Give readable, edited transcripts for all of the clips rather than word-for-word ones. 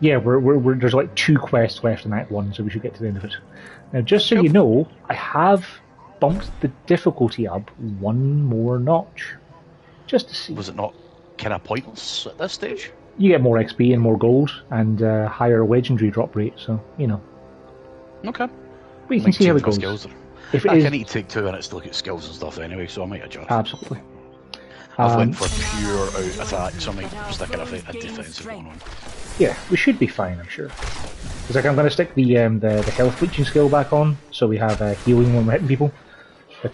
Yeah, there's like 2 quests left in Act 1, so we should get to the end of it. Now, just so you know, I have bumped the difficulty up 1 more notch. Just to see. Was it not kind of pointless at this stage? You get more XP and more gold, and higher legendary drop rate, so, you know. Okay. But you can see how it goes. Skills. If it I is... need to take 2 minutes to look at skills and stuff anyway, so I might adjust. Absolutely. I've went for pure out attack, so I might stick a defensive one on. Yeah, we should be fine, I'm sure. Because like, I'm going to stick the health bleaching skill back on, so we have healing when we're hitting people. But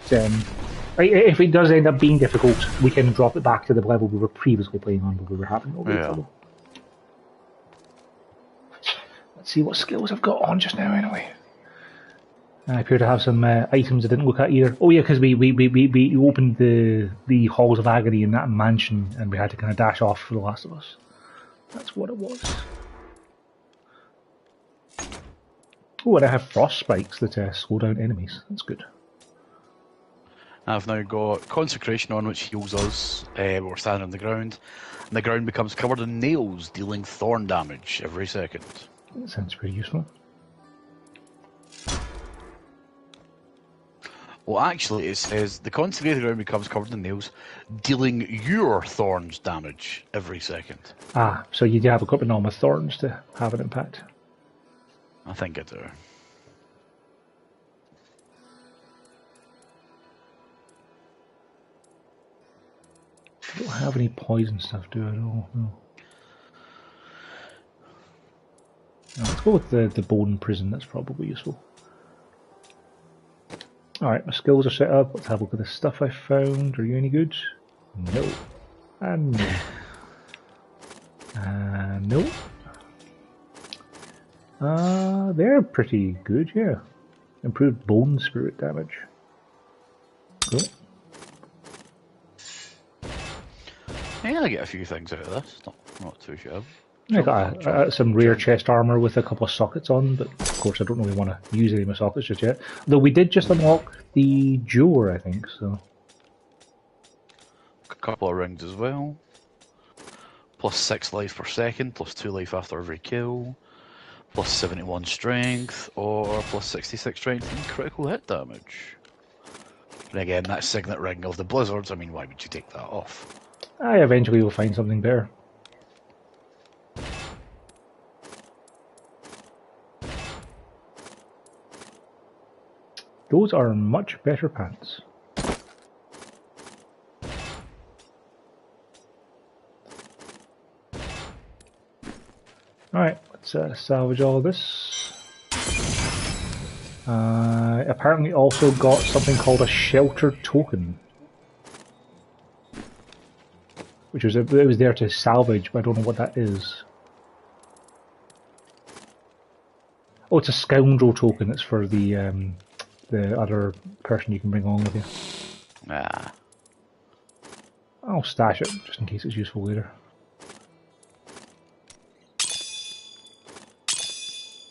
if it does end up being difficult, we can drop it back to the level we were previously playing on, where we were having all the trouble. Let's see what skills I've got on just now, anyway. I appear to have some items I didn't look at either. Oh yeah, because we opened the Halls of Agony in that mansion, and we had to kind of dash off for The Last of Us. That's what it was. Oh, and I have frost spikes that slow down enemies. That's good. I've now got Consecration on, which heals us. We're standing on the ground, and the ground becomes covered in nails, dealing thorn damage every second. That sounds pretty useful. Well, actually, it says the consecrated ground becomes covered in nails, dealing your thorns damage every second. Ah, so you do have equipment on with thorns to have an impact. I think I do. I don't have any poison stuff, do I? No. Let's go with the bone prison. That's probably useful. Alright, my skills are set up. Let's have a look at the stuff I found. Are you any good? No. And no. No. They're pretty good, yeah. Improved bone spirit damage. Cool. Yeah, I get a few things out of this. Not too shabby. I got some rare chest armor with a couple of sockets on, but of course I don't really want to use any of my sockets just yet. Though we did just unlock the jeweler, I think, so. A couple of rings as well. Plus 6 life per second, plus 2 life after every kill. Plus 71 strength, or plus 66 strength and critical hit damage. And again, that signet ring of the blizzards, I mean, why would you take that off? I eventually will find something better. Those are much better pants. Alright, let's salvage all of this. Apparently also got something called a shelter token. Which was, it was there to salvage, but I don't know what that is. Oh, it's a scoundrel token. It's for the other person you can bring along with you. Ah. I'll stash it, just in case it's useful later.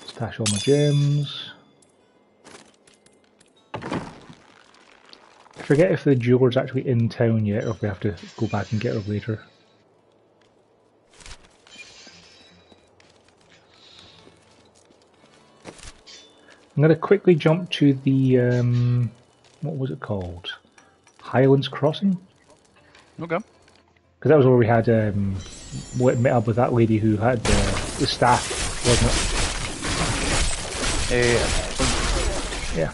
Stash all my gems. I forget if the jeweler's actually in town yet, or if we have to go back and get her later. I'm going to quickly jump to the, what was it called? Highlands Crossing? Okay. Because that was where we had met up with that lady who had the staff, wasn't it? Yeah.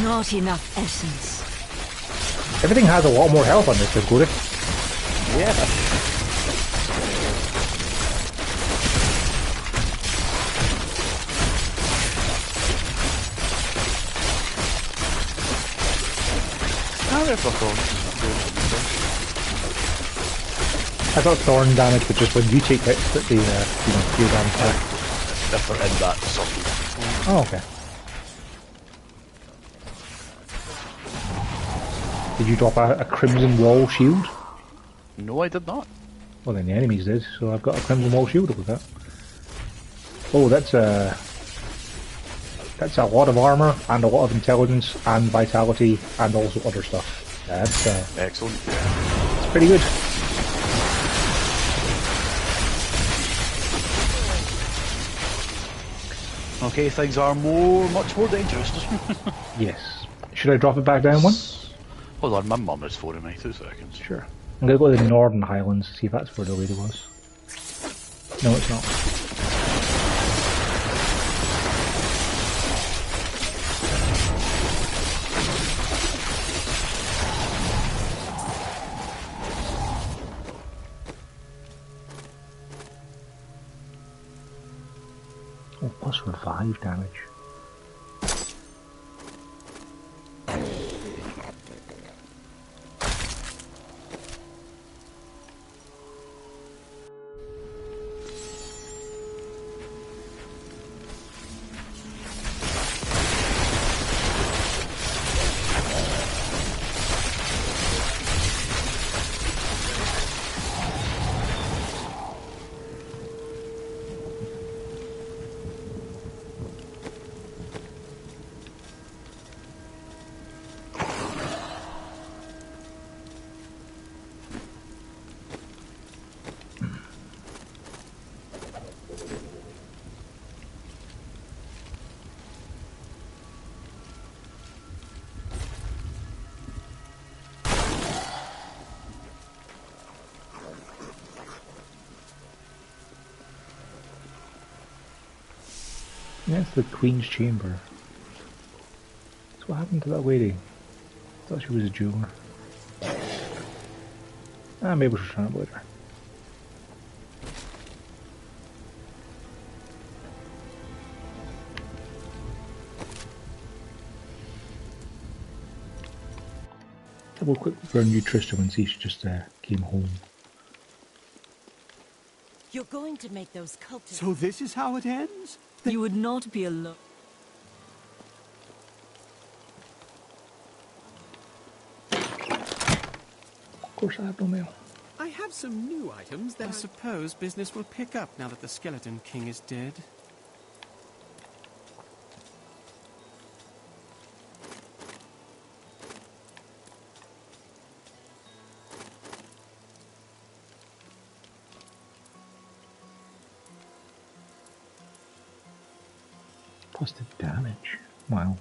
Not enough essence. Everything has a lot more health on this, Cody. Yeah. I thought thorn damage, but just when you take hits that they, deal damage. If they're in that circle. Oh, okay. Did you drop a crimson wall shield? No, I did not. Well, then the enemies did, so I've got a crimson wall shield with that. Oh, that's a lot of armor, and a lot of intelligence, and vitality, and also other stuff. That's excellent. It's pretty good. Okay, things are much more dangerous. Yes. Should I drop it back down one? Hold on, my mum is phoning me. 2 seconds. Sure. I'm gonna go to the Northern Highlands, see if that's where the lady was. No, it's not. Oh, plus revive damage. Yeah, it's the Queen's Chamber. So what happened to that lady? I thought she was a jeweler. Ah, maybe she'll turn up later. Double quick for a new Tristram and see if she just came home. You're going to make those cultists... So this is how it ends? You would not be alone. Of course I have no mail. I have some new items that I suppose business will pick up now that the Skeleton King is dead. Plus the damage. Wow.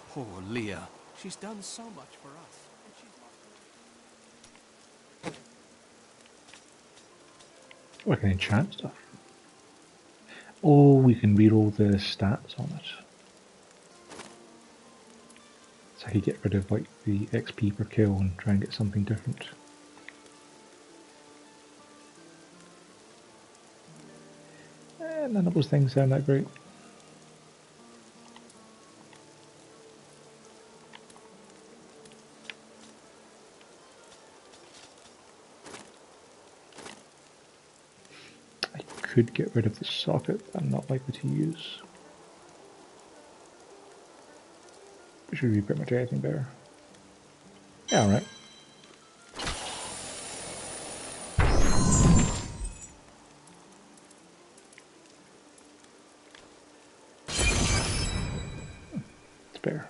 Poor Leah. She's done so much for us. And she's... Oh, I can enchant stuff. Oh, we can reroll the stats on it. So I could get rid of like the XP per kill and try and get something different. None of those things sound that great. I could get rid of the socket, but I'm not likely to use. Should be pretty much anything better. Yeah, alright. It's better.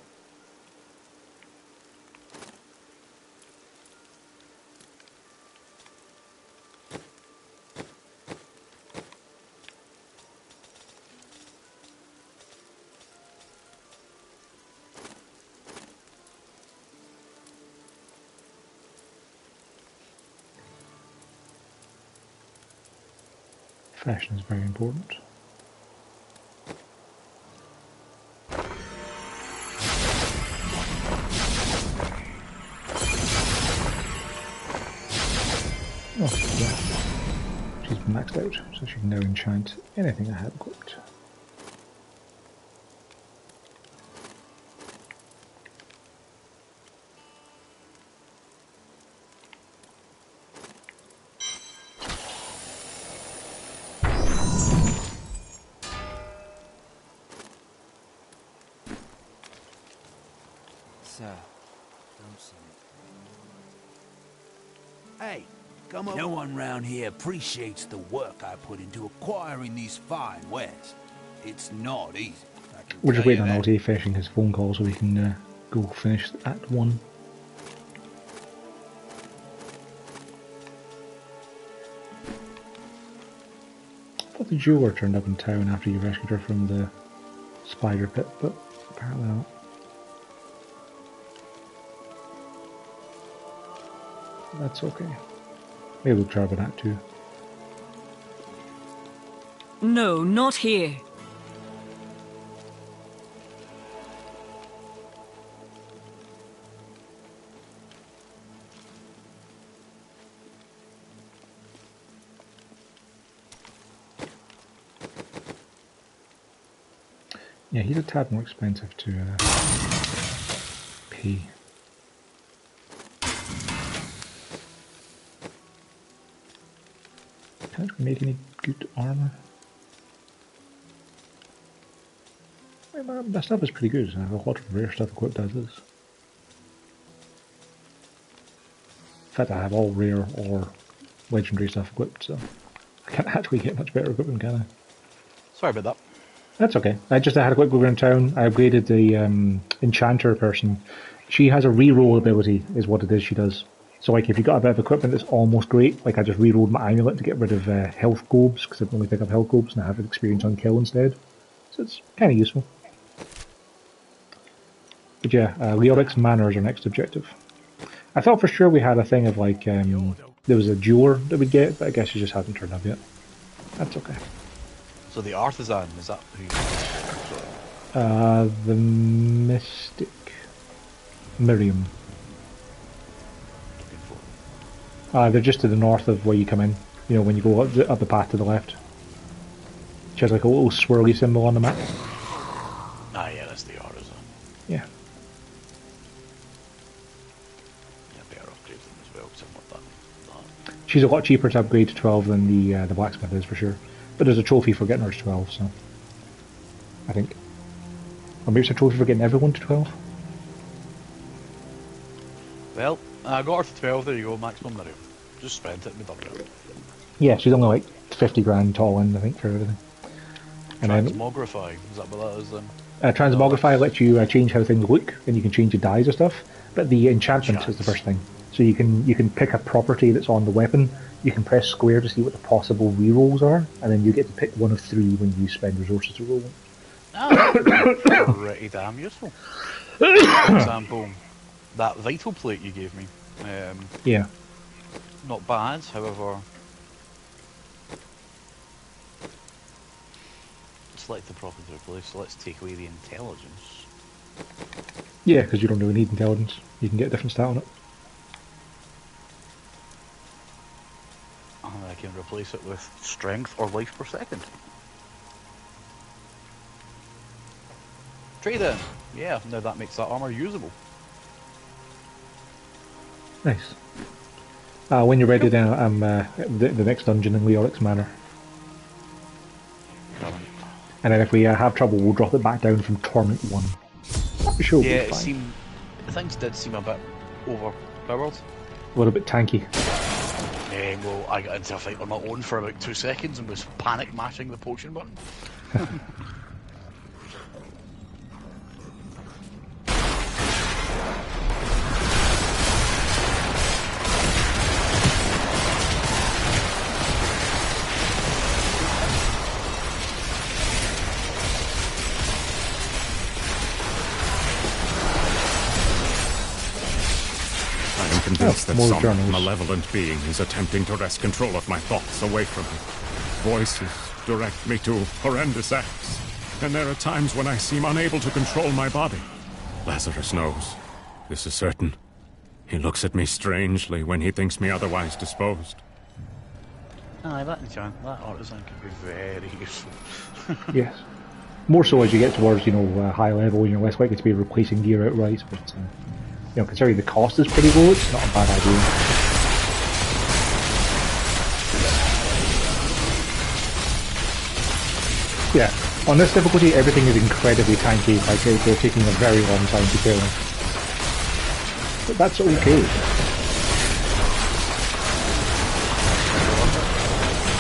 Fashion is very important. Oh, yeah. She's maxed out, so she can now enchant anything I have equipped. Hey, come on. No one round here appreciates the work I put into acquiring these fine wares. It's not easy. We're just waiting on LT finishing his phone call so we can go finish Act 1. thought the jeweler turned up in town after you rescued her from the spider pit, but apparently not. That's okay. Maybe we'll try with that too. No, not here. Yeah, he's a tad more expensive to pay. Can't we make any good armor? My stuff is pretty good. I have a lot of rare stuff equipped as is. In fact, I have all rare or legendary stuff equipped, so I can't actually get much better equipment, can I? Sorry about that. That's okay. I had a quick go around town. I upgraded the enchanter person. She has a reroll ability, is what it is she does. So like if you got a bit of equipment that's almost great, like I just rerolled my amulet to get rid of health globes, because I can only pick up health globes and I have an experience on kill instead. So it's kind of useful. But yeah, Leoric's Manor is our next objective. I thought for sure we had a thing of like, there was a jeweler that we'd get, but I guess she just hasn't turned up yet. That's okay. So the artisan, is that who The mystic. Miriam. looking for? They're just to the north of where you come in. You know, when you go up the path to the left. She has like a little swirly symbol on the map. Ah, yeah, that's the artisan. Yeah. Yeah, better upgrade them as well, because I want that. She's a lot cheaper to upgrade to 12 than the blacksmith is, for sure. But there's a trophy for getting her to 12, so... I think. Or maybe it's a trophy for getting everyone to 12? Well, I got her to 12, there you go, maximum Miriam. Just spent it and we done it. Yeah, she's only like 50 grand all in, I think, for everything. And then Transmogrify, is that what that is then? Transmogrify lets you change how things look, and you can change the dyes and stuff. But the enchantment is the first thing. So you can pick a property that's on the weapon. You can press square to see what the possible rerolls are, and then you get to pick one of 3 when you spend resources to roll them. Oh, pretty damn useful. For example, that vital plate you gave me. Yeah. Not bad, however. Select the property to replace, so let's take away the intelligence. Yeah, because you don't really need intelligence. You can get a different stat on it. And I can replace it with strength or life per second. Trade in! Yeah, now that makes that armor usable. Nice. When you're ready, then I'm the next dungeon in Leoric's Manor. And then if we have trouble, we'll drop it back down from Torment 1. I'm sure Yeah, we'll be fine. things did seem a bit overpowered. A little bit tanky. Well, I got into a fight on my own for about 2 seconds and was panic mashing the potion button. I am convinced that more some journals. malevolent being is attempting to wrest control of my thoughts away from me. Voices direct me to horrendous acts, and there are times when I seem unable to control my body. Lazarus knows. This is certain. He looks at me strangely when he thinks me otherwise disposed. Aye, that artisan could be very useful. Yes. More so as you get towards, high level, and you're less likely to be replacing gear outright, but, considering the cost is pretty low, it's not a bad idea. Yeah, on this difficulty, everything is incredibly tanky, like they're taking a very long time to kill. But that's okay.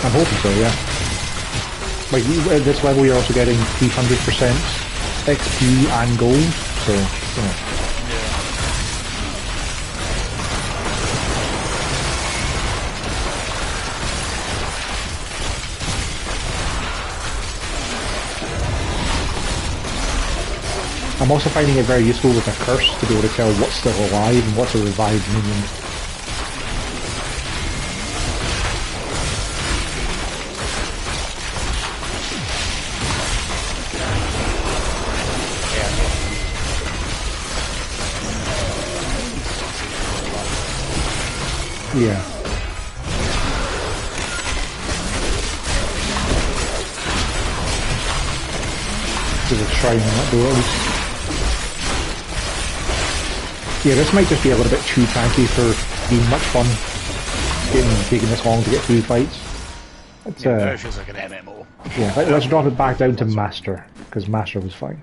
I'm hoping so, yeah. Like, at this level you're also getting 300% XP and gold, so, I'm also finding it very useful with a curse to be able to tell what's still alive and what's a revived minion. Yeah. There's a shrine on that door. Yeah, this might just be a little bit too tanky for being much fun. Taking this long to get through fights. Let's, Yeah, it feels like an MMO. yeah, let's drop it back down to Master, because Master was fine.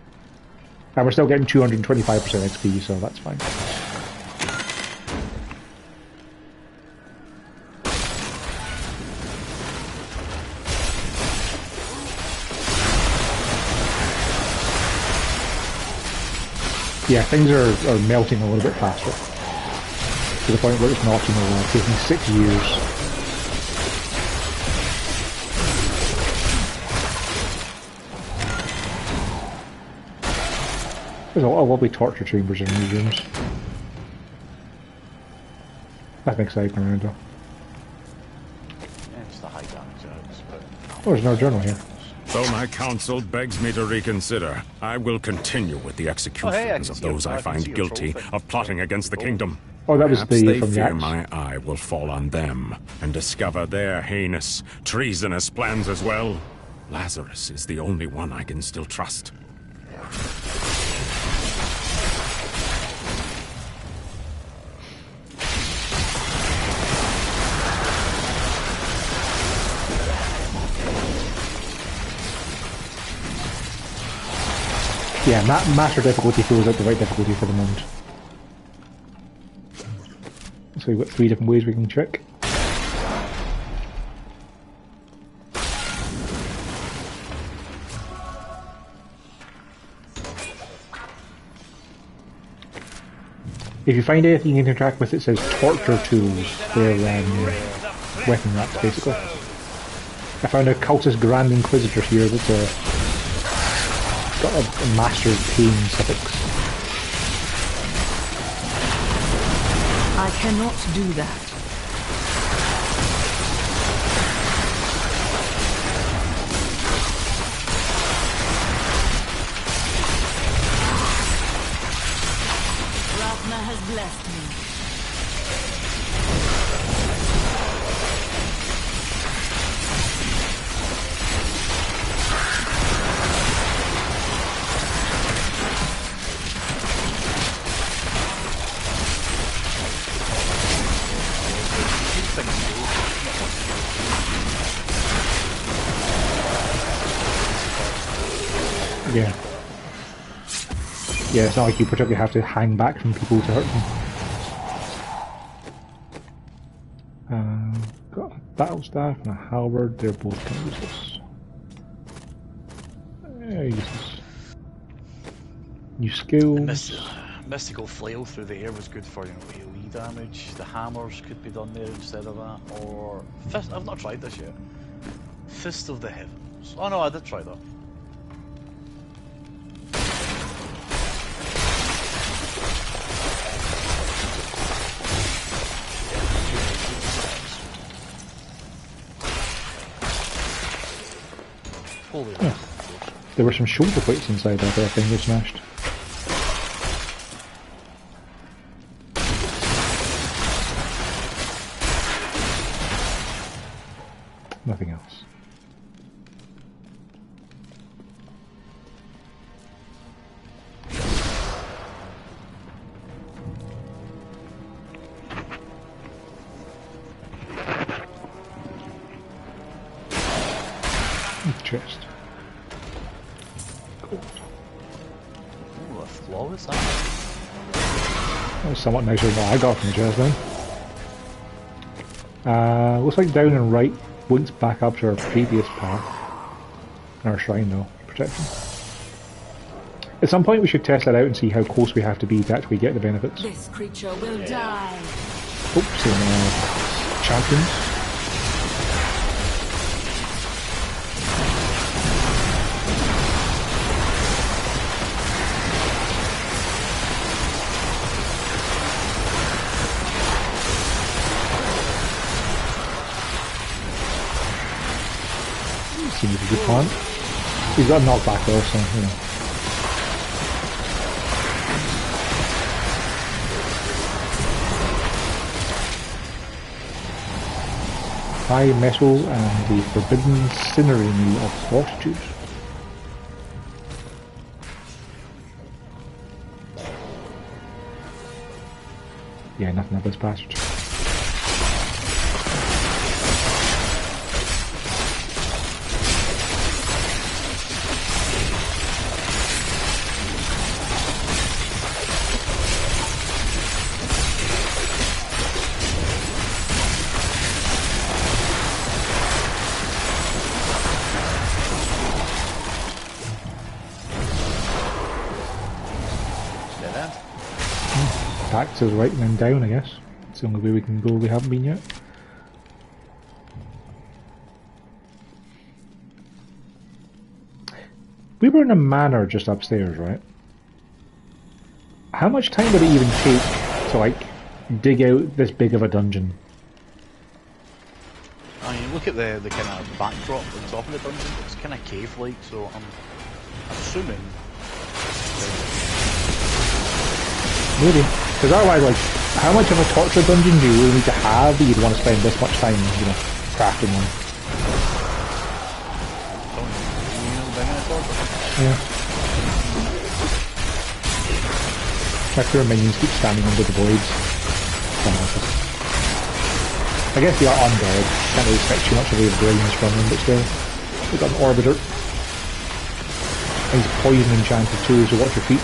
And we're still getting 225% XP, so that's fine. Yeah, things are melting a little bit faster. To the point where it's not, taking 6 years. There's a lot of lovely torture chambers in these rooms. Nothing exciting around though. Yeah, it's the high damage ads, but... Oh, there's another journal here. Though my council begs me to reconsider, I will continue with the executions of those I find guilty of plotting against the kingdom. Oh, that was Perhaps the they from the fear axe. my eye will fall on them and discover their heinous, treasonous plans as well. Lazarus is the only one I can still trust. Yeah, Master difficulty feels like the right difficulty for the moment. So we've got 3 different ways we can check. If you find anything you can interact with, it says torture tools. They're weapon racks, basically. I found a cultist Grand Inquisitor here that's got a Master Pain suffix. I cannot do that. Rachma has blessed me. Yeah. Yeah, it's not like you particularly have to hang back from people to hurt them. Got a battle staff and a halberd, they're both kind of useless. Yeah, useless. New skills. Mystical flail through the air was good for AoE damage. The hammers could be done there instead of that. Or fist. I've not tried this yet. Fist of the Heavens. Oh no, I did try that. Holy Yeah. There were some shoulder plates inside that thing we smashed. Nothing else. Chest. Ooh, a flawless arm. That was somewhat nicer than what I got from the chest then. Looks like down and right links back up to our previous path. Our shrine though, protection. At some point we should test that out and see how close we have to be to actually get the benefits. This creature will die. Oops, and champions. seems like a good plan. He's got a knockback though, so, you know. High metal and the forbidden cinerary of fortitude. Yeah, nothing of this bastard. Back to the right and then down, I guess. It's the only way we can go. We haven't been yet. We were in a manor just upstairs, right? How much time would it even take to, like, dig out this big of a dungeon? I mean, look at the kind of backdrop at the top of the dungeon. It's kind of cave-like, so I'm assuming. Maybe. Because otherwise, like, how much of a torture dungeon do you really need to have that you'd want to spend this much time, you know, crafting one? Yeah. My poor minions keep standing under the voids. I guess they are undead. Can't really expect too much of the brains from them, but still. We've got an orbiter. And he's poison enchanted too, so watch your feet.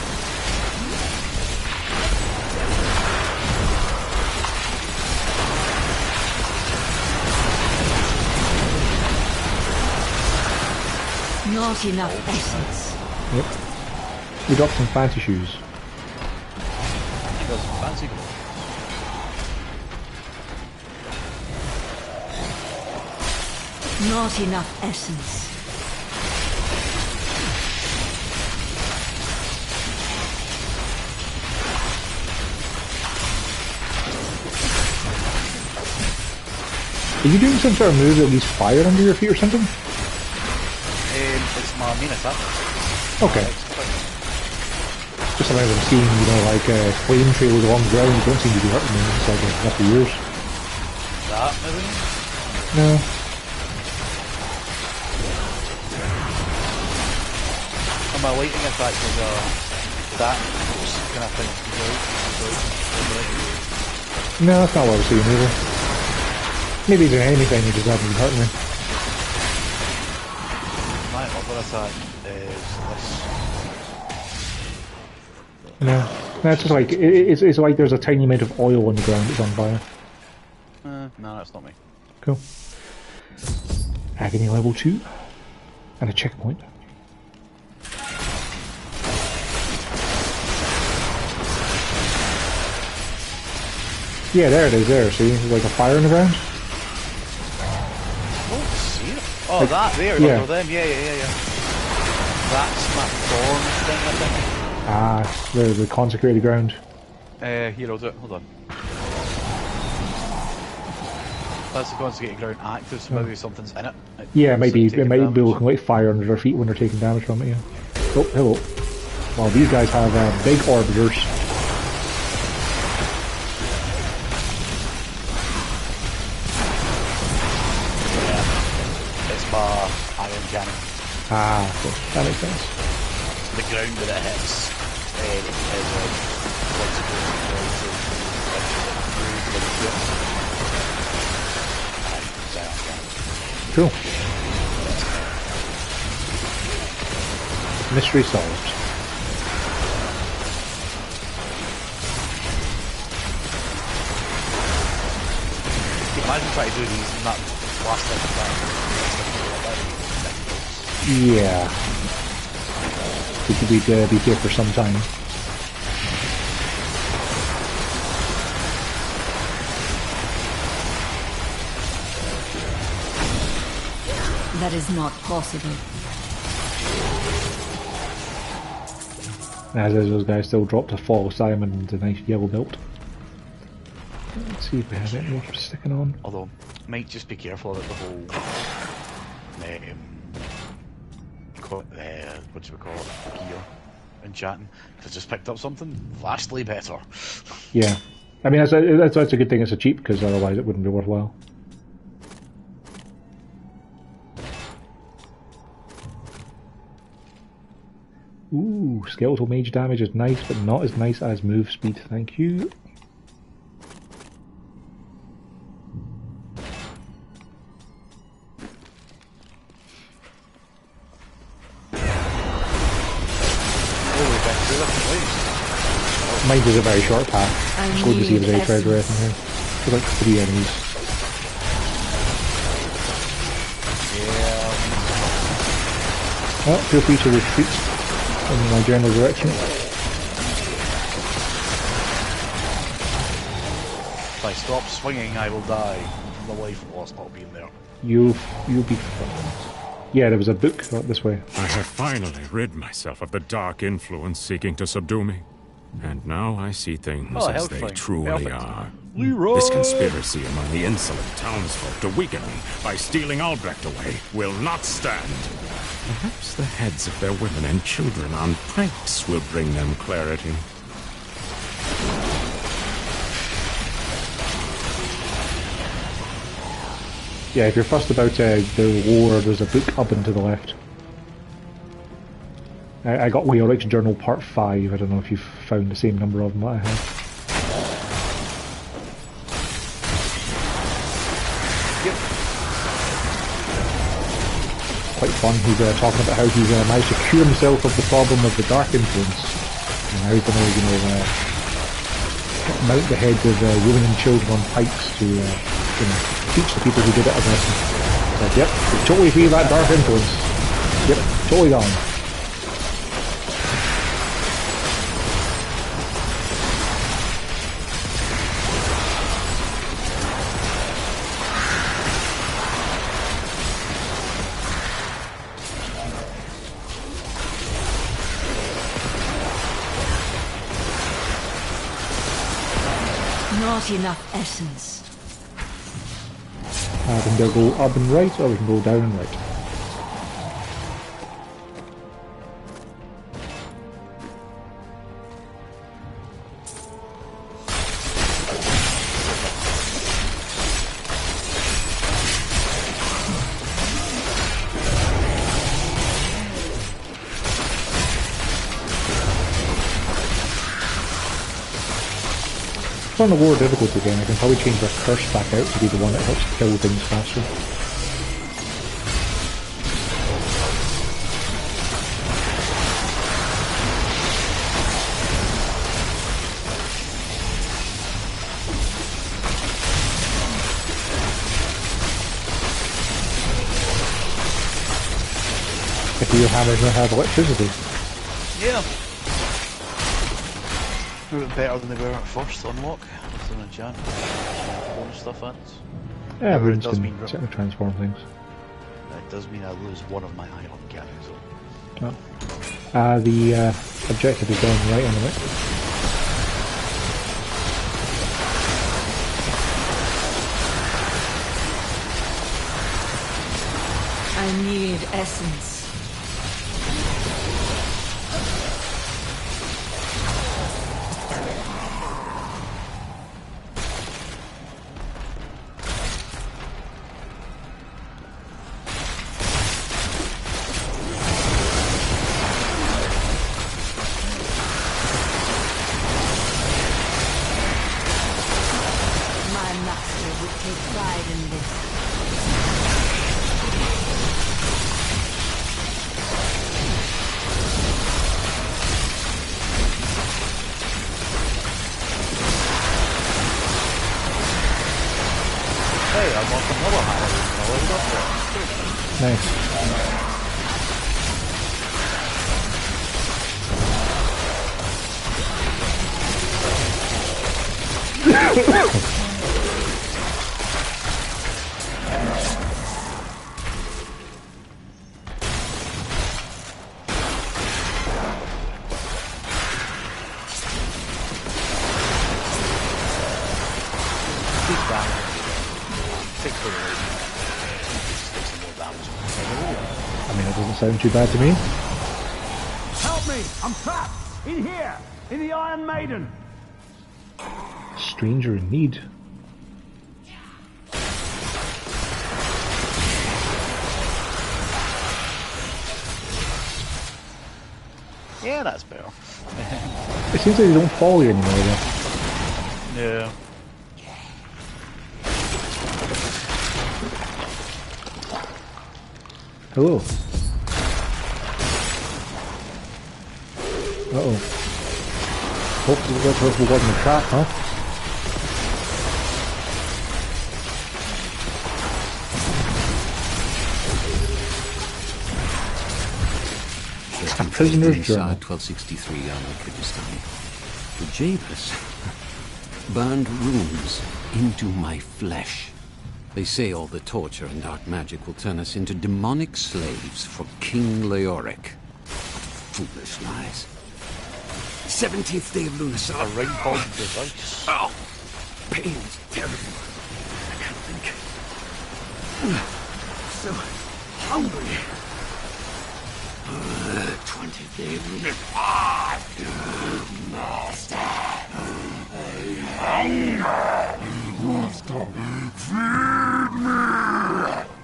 Not enough essence. Yep. We dropped some fancy shoes. You got some fancy clothes. Not enough essence. Are you doing some sort of move that leaves fire under your feet or something? It's my main attack. Okay. Just sometimes I'm seeing, you know, like flame trails along the ground. You don't seem to be hurting me. It's like it must be yours. That, maybe? No. And my lighting attack was that kind of thing. No, that's not what I was seeing either. Maybe it's an enemy thing, you just haven't been hurting me. My other attack is this. No. No, it's just like, it's like there's a tiny amount of oil on the ground that's on fire. No, that's not me. Cool. Agony level 2. And a checkpoint. Yeah, there it is, there, see? There's like a fire in the ground. Oh, see it? Oh, Like, that there, yeah. under them, yeah. That's my thorn thing, I think. Ah, the consecrated ground. Here, I'll do it, hold on. That's the consecrated ground active, so maybe something's in it. Yeah, maybe it taking might be damage. looking like fire under their feet when they're taking damage from it, yeah. Oh, hello. Well, these guys have big orbiters. It's my iron cannon. Ah, okay. That makes sense. The ground that it hits is Cool. Mystery solved. Imagine trying to do these and that last time. Yeah. We could be here for some time. That is not possible. As is, those guys still dropped a false diamond and a nice yellow belt. Let's see if we have any more sticking on. Although, might just be careful about the whole what do we call it? Gear in chatting. Because I just picked up something vastly better. Yeah. I mean, that's a good thing it's a cheap, because otherwise it wouldn't be worthwhile. Ooh, skeletal mage damage is nice, but not as nice as move speed, thank you. Mine is a very short path. I'm just going to see if there's any treasure or anything here. There's like 3 enemies. Yeah. Oh, feel free to retreat in my general direction. If I stop swinging, I will die. The life lost not being there. You'll be fine. Yeah, there was a book this way. I have finally rid myself of the dark influence seeking to subdue me. And now I see things as they truly are. Leroy! This conspiracy among the insolent townsfolk to weaken me by stealing Albrecht away will not stand. Perhaps the heads of their women and children on pikes will bring them clarity. Yeah, if you're fussed about the lore, there's a book up and to the left. I got Leoric's Journal Part 5, I don't know if you've found the same number of them that I have. Yep. Quite fun, he's talking about how he's managed to cure himself of the problem of the dark influence. And how he's going to, mount the heads of women and children on pikes to teach the people who did it a lesson. Like, yep, we're totally free of that dark influence. Yep, totally gone. Not enough essence. I can either go up and right, or we can go down and right. On the war difficulty again, I can probably change the curse back out to be the one that helps kill things faster. If your hammers don't have electricity. Yeah. A bit better than they were at first to unlock. With them enchant. Bonus stuff in it. Yeah, However, runes can certainly transform things. It does mean I lose one of my iron cannons. Oh. The objective is going right on the right. I need essence. mean, that doesn't sound too bad to me. Help me! I'm trapped! In here! In the Iron Maiden! Stranger in need. Yeah, that's better. It seems like they don't follow you anymore, though. Yeah. Hello. Uh-oh. Hopefully that wasn't a trap, huh? A prisoner's journal. 1263 on Kyrgyzstan. The jailers burned runes into my flesh. They say all the torture and dark magic will turn us into demonic slaves for King Leoric. Foolish lies. 17th day of Lunarsar. A ring called device. Oh, pain is terrible. I can't think. So hungry. 20th day of Lunarsar. Master.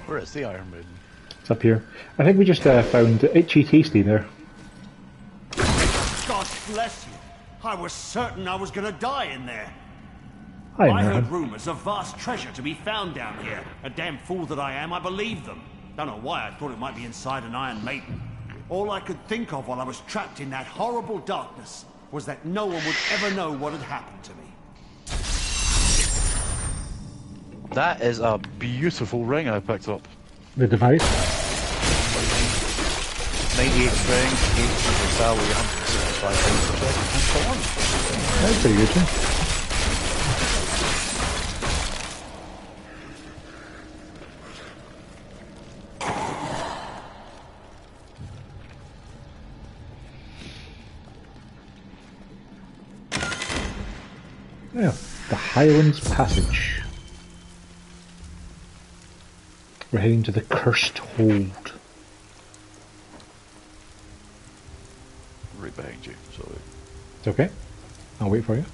Where is the Iron Maiden? It's up here. I think we just found Itchy Tasty there. God bless you. I was certain I was gonna die in there. Hi, I heard man. rumors of vast treasure to be found down here. A damn fool that I am, I believed them. Don't know why I thought it might be inside an Iron Maiden. All I could think of while I was trapped in that horrible darkness was that no one would ever know what had happened to me. That is a beautiful ring I picked up. The device. 98 strength, 8 salary, 165 pounds, That's pretty good, too. Yeah, the Highlands Passage. We're heading to the Cursed Hold. right behind you, sorry. It's okay. I'll wait for you.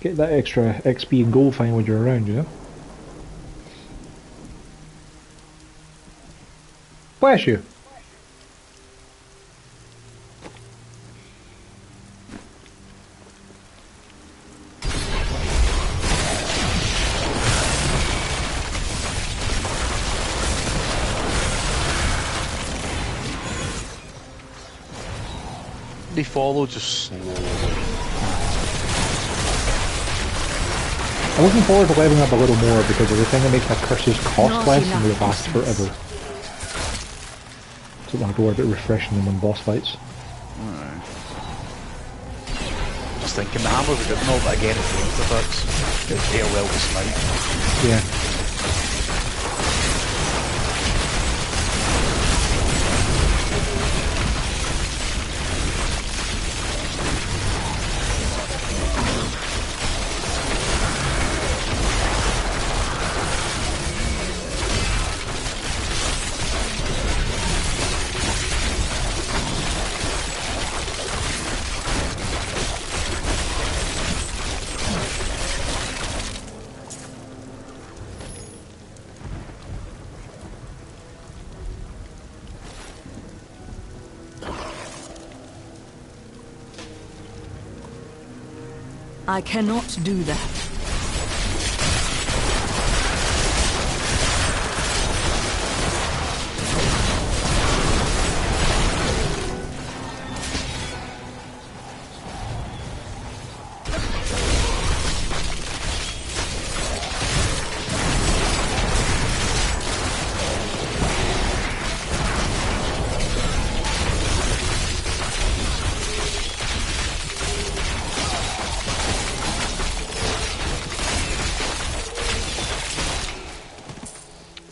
Get that extra XP and gold fine when you're around, you know? Bless you! They follow just slowly. I'm looking forward to leveling up a little more because of the thing that makes my curses cost less and they last forever. So I don't have to worry about refreshing them on boss fights. Just thinking the hammers are good and all, but again it's ranged attacks. It's very well to smite. Yeah. I cannot do that.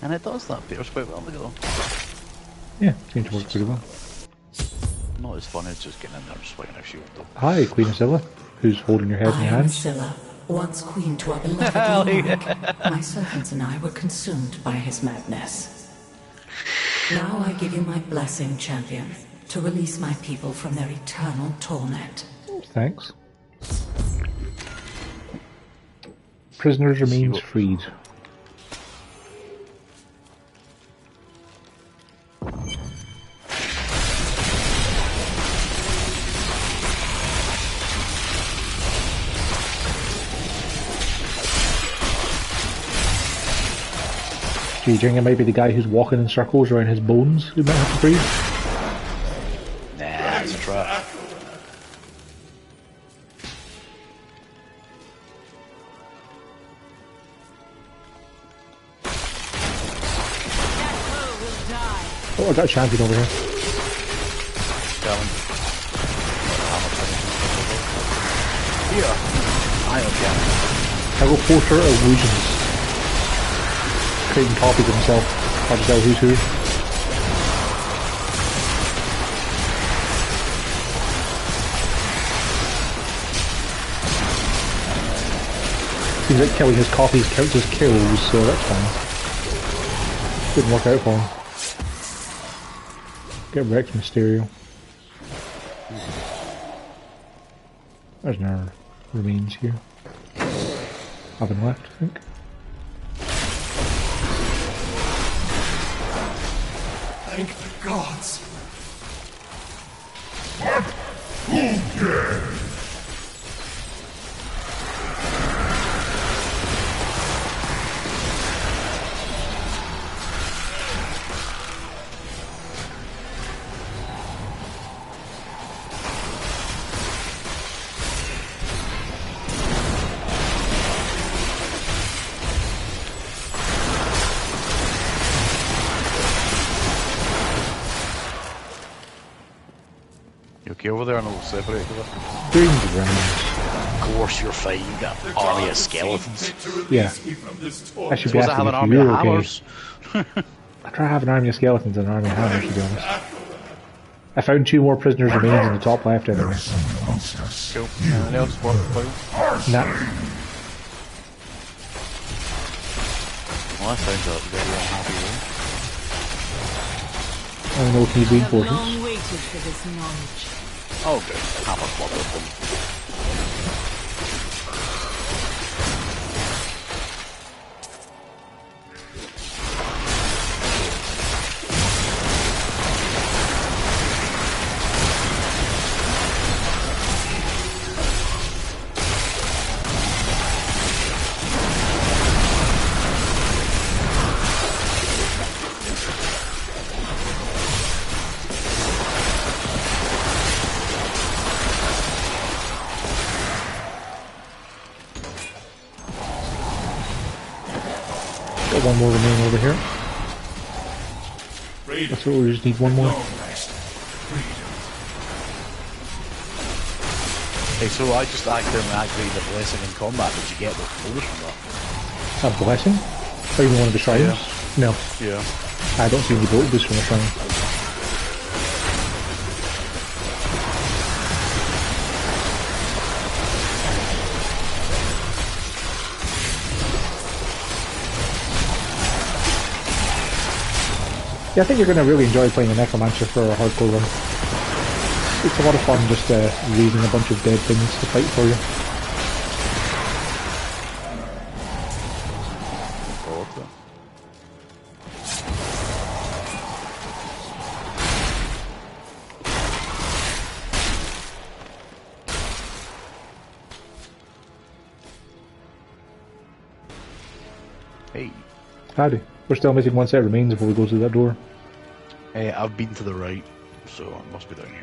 And it does that Peter's quite well together. Yeah, seems to work pretty well. Not as fun as just getting in there and swinging a shield though. Hi, Queen of Scylla, who's holding your head in I your am hands. Scylla, once queen to our beloved monarch. My servants and I were consumed by his madness. Now I give you my blessing, champion, to release my people from their eternal torment. Thanks. Prisoners remains freed. Do you think it might be the guy who's walking in circles around his bones who might have to breathe? Nah, it's a trap. Oh, I got a champion over here. Here, I am champion. I go Porter Illusions. Creating copies of himself. I'll just tell who's who. Seems like killing his copies counts as kills, so that's fine. Didn't work out for him. Get wrecked, Mysterio. There's no remains here. Haven't left, I think. Thank the gods. You okay over there and we'll separate the Doing the Of course you're fine, you got an army of skeletons. Yeah. I should be Suppose I have asking an if army you're of okay. hammers. I try to have an army of skeletons and an army of hammers, to be honest. I found 2 more prisoners remains in the top left anyway. Cool. Anything else for Nah. Well, that sounds like a very unhappy room. I don't know if you need I have reinforcements. long waited for this knowledge. Oh good, hammer club with them. Got one more remain over here. That's what we just need one more. Hey, so I just accidentally activated the blessing in combat. Did you get the bonus from that? A blessing? Or even one of the shrines? Yeah. No. Yeah. I don't see any boost from the shrine. Yeah, I think you're going to really enjoy playing a Necromancer for a hardcore run. It's a lot of fun just raising a bunch of dead things to fight for you. Hey. Howdy. We're still missing one set of remains before we go through that door. Hey, I've been to the right, so it must be down here.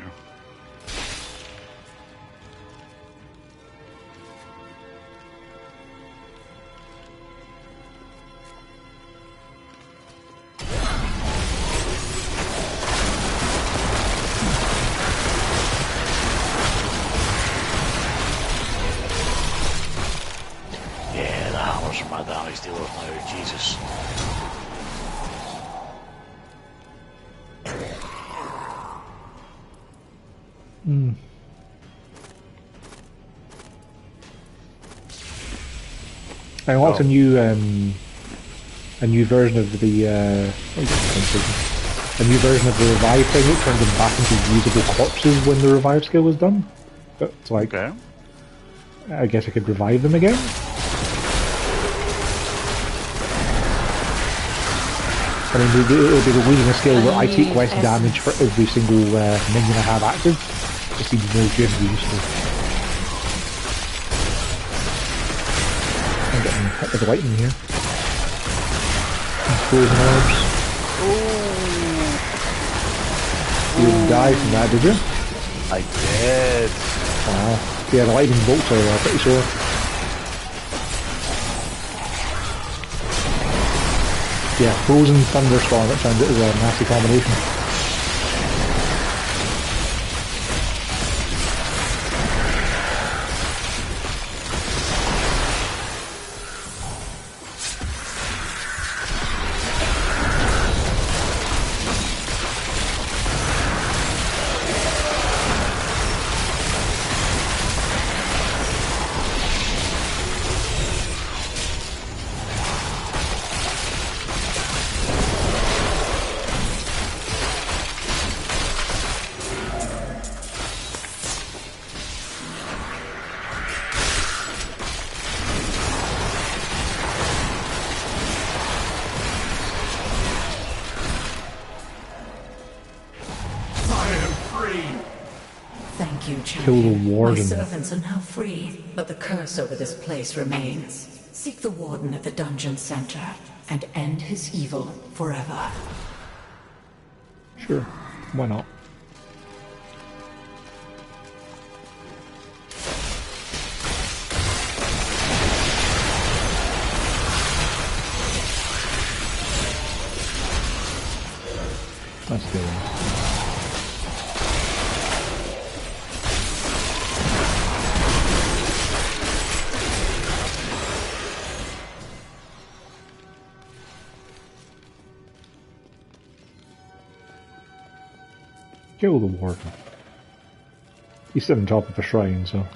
Yeah, the hammers are my damage dealer now, Jesus. Hmm. I unlocked a new version of the a new version of the revive thing. It turns them back into usable corpses when the revive skill is done. But it's like, Okay. I guess I could revive them again. I mean, it'll be the losing a skill where I take less damage for every single minion I have active. It seems more generally useful. I'm getting hit with the lightning here. And frozen orbs. You didn't die from that, did you? I did. Wow. Yeah, the lightning bolts are pretty sore. Yeah, frozen thunderstorm, it sounds like a nasty combination. Thank you, Kill the champion. warden. My servants are now free, but the curse over this place remains. Seek the warden at the dungeon center and end his evil forever. Sure, why not? Let's do it. Kill the warden. He's sitting on top of a shrine, so...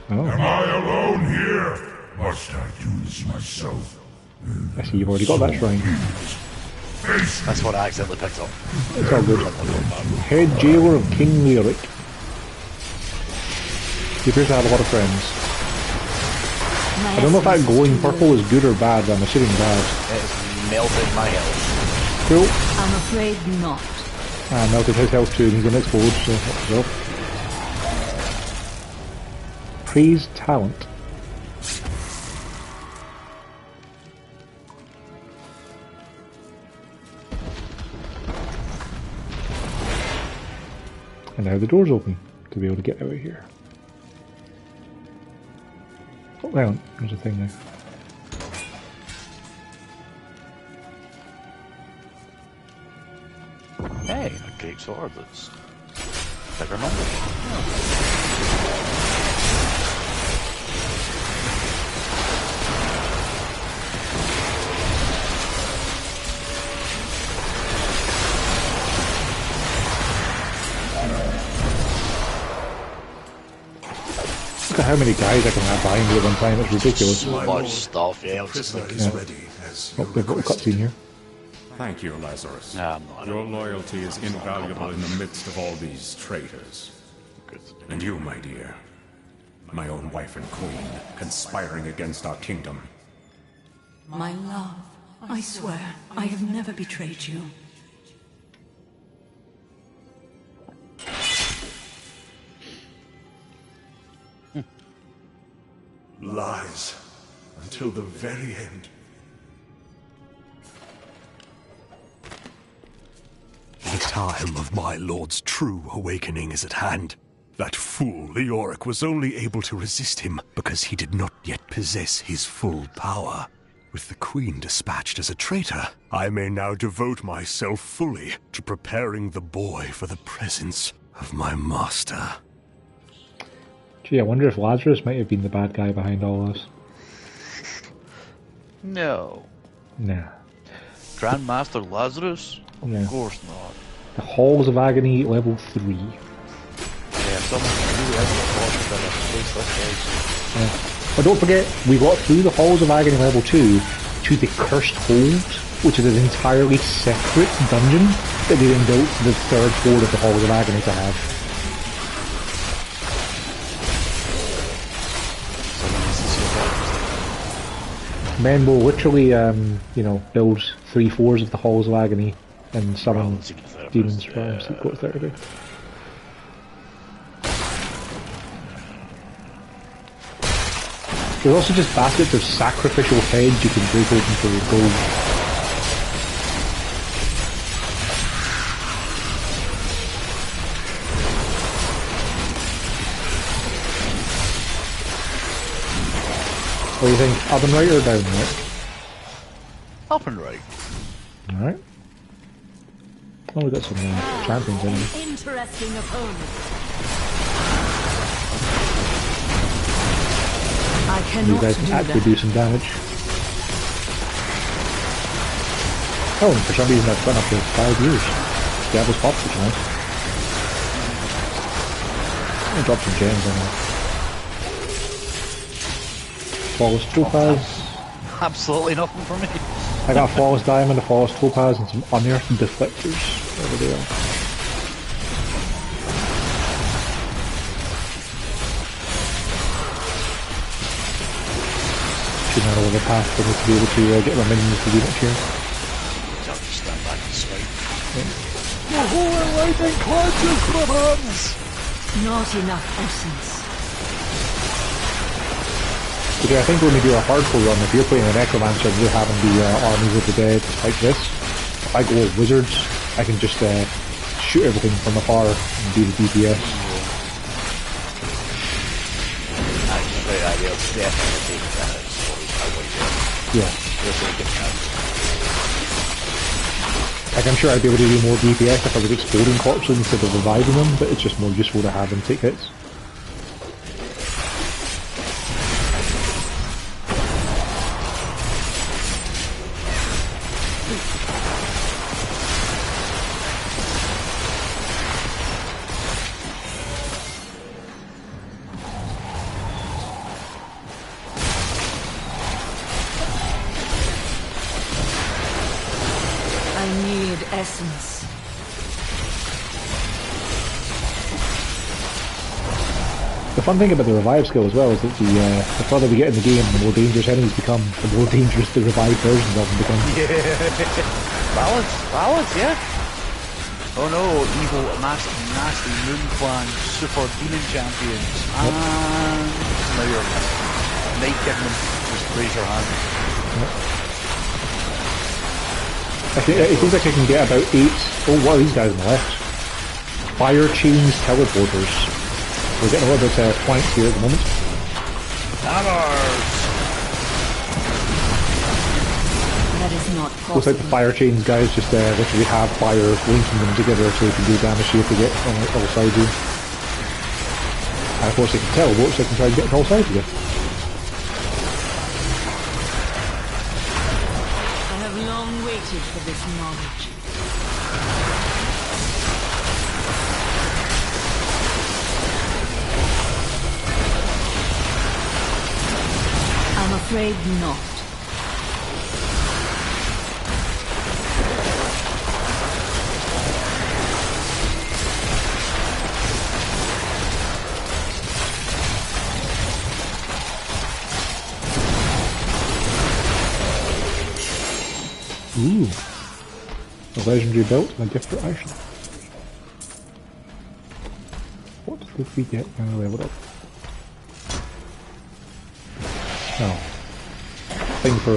Oh. Am I alone here? Must I do this myself? I see you've already got that shrine. That's what I accidentally picked up. It's all good. Head jailer of King Lyric. He appears to have a lot of friends. I don't know if that glowing purple is good or bad, but I'm assuming bad. It's melted my health. Cool. I'm afraid not. Ah, melted his health too, and he's gonna explode, so that's well. Praise talent. And now the door's open to be able to get out of here. Oh, hang on, there's a thing there. Hey, a great sword that's bigger numbers. Look at how many guys I can have behind me at one time, it's ridiculous. So much stuff, yeah. Oh, they've got a cutscene here. Thank you, Lazarus. Nah, I'm not. Your loyalty is invaluable in the midst of all these traitors. Good. And you, my dear, my own wife and queen, conspiring against our kingdom. My love, I swear, I have never betrayed you. Lies. Until the very end. The time of my lord's true awakening is at hand. That fool, Leoric, was only able to resist him because he did not yet possess his full power. With the Queen dispatched as a traitor, I may now devote myself fully to preparing the boy for the presence of my master. Gee, I wonder if Lazarus might have been the bad guy behind all this. No. Nah. Grandmaster Lazarus? Yeah. Of course not. The Halls of Agony, level 3. Yeah, someone really has a space Yeah. But don't forget, we got through the Halls of Agony level 2 to the Cursed Hold which is an entirely separate dungeon that they then built the third floor of the Halls of Agony to have. Men will literally, build 3 floors of the Halls of Agony and summon demons from Secret Therapy. There's also just baskets of sacrificial heads you can break open for gold. What do you think? Up and right or down right? Up and right. Alright. Oh, we got some champions in here. Interesting opponent. I cannot You guys can actually do some damage. Oh, and for some reason that's gone up to 5 years. Diablo's popped, which is nice. I'm gonna drop some gems on there. Flawless topaz. Absolutely nothing for me. I got a flawless diamond, a flawless topaz, and some unearthed deflectors over there. Should have another path for me to be able to get my minions to do much here. I'll just stand back and swipe. The whole lightning cleanses the hands! Not enough essence. Okay, I think when we do a hardcore run, if you're playing a necromancer and you're having the armies of the dead like this, if I go with wizards, I can just shoot everything from afar and do the DPS. Actually, I will definitely take that. Yeah. Like, I'm sure I'd be able to do more DPS if I was exploding corpses instead of reviving them, but it's just more useful to have them take hits. Essence. The fun thing about the revive skill as well is that the further we get in the game, the more dangerous enemies become, the more dangerous the revived versions of them become. Yeah. Balance, yeah. Oh no, evil, nasty Moon Clan, super demon champions, and now you're Night Kingdom, just raise your hand. Yep. It seems like I can get about 8... Oh, what are these guys on the left? Fire chains teleporters. We're getting a little bit flanked here at the moment. That is not possible. Looks like the fire chains guys just literally have fire linking them together so they can do damage here to get on all sides of you. And of course they can teleport so they can try and get on all sides of you. For this knowledge. I'm afraid not. Ooh. A legendary belt and a gift for Aisha. What did we get when we leveled up? Oh. Thing for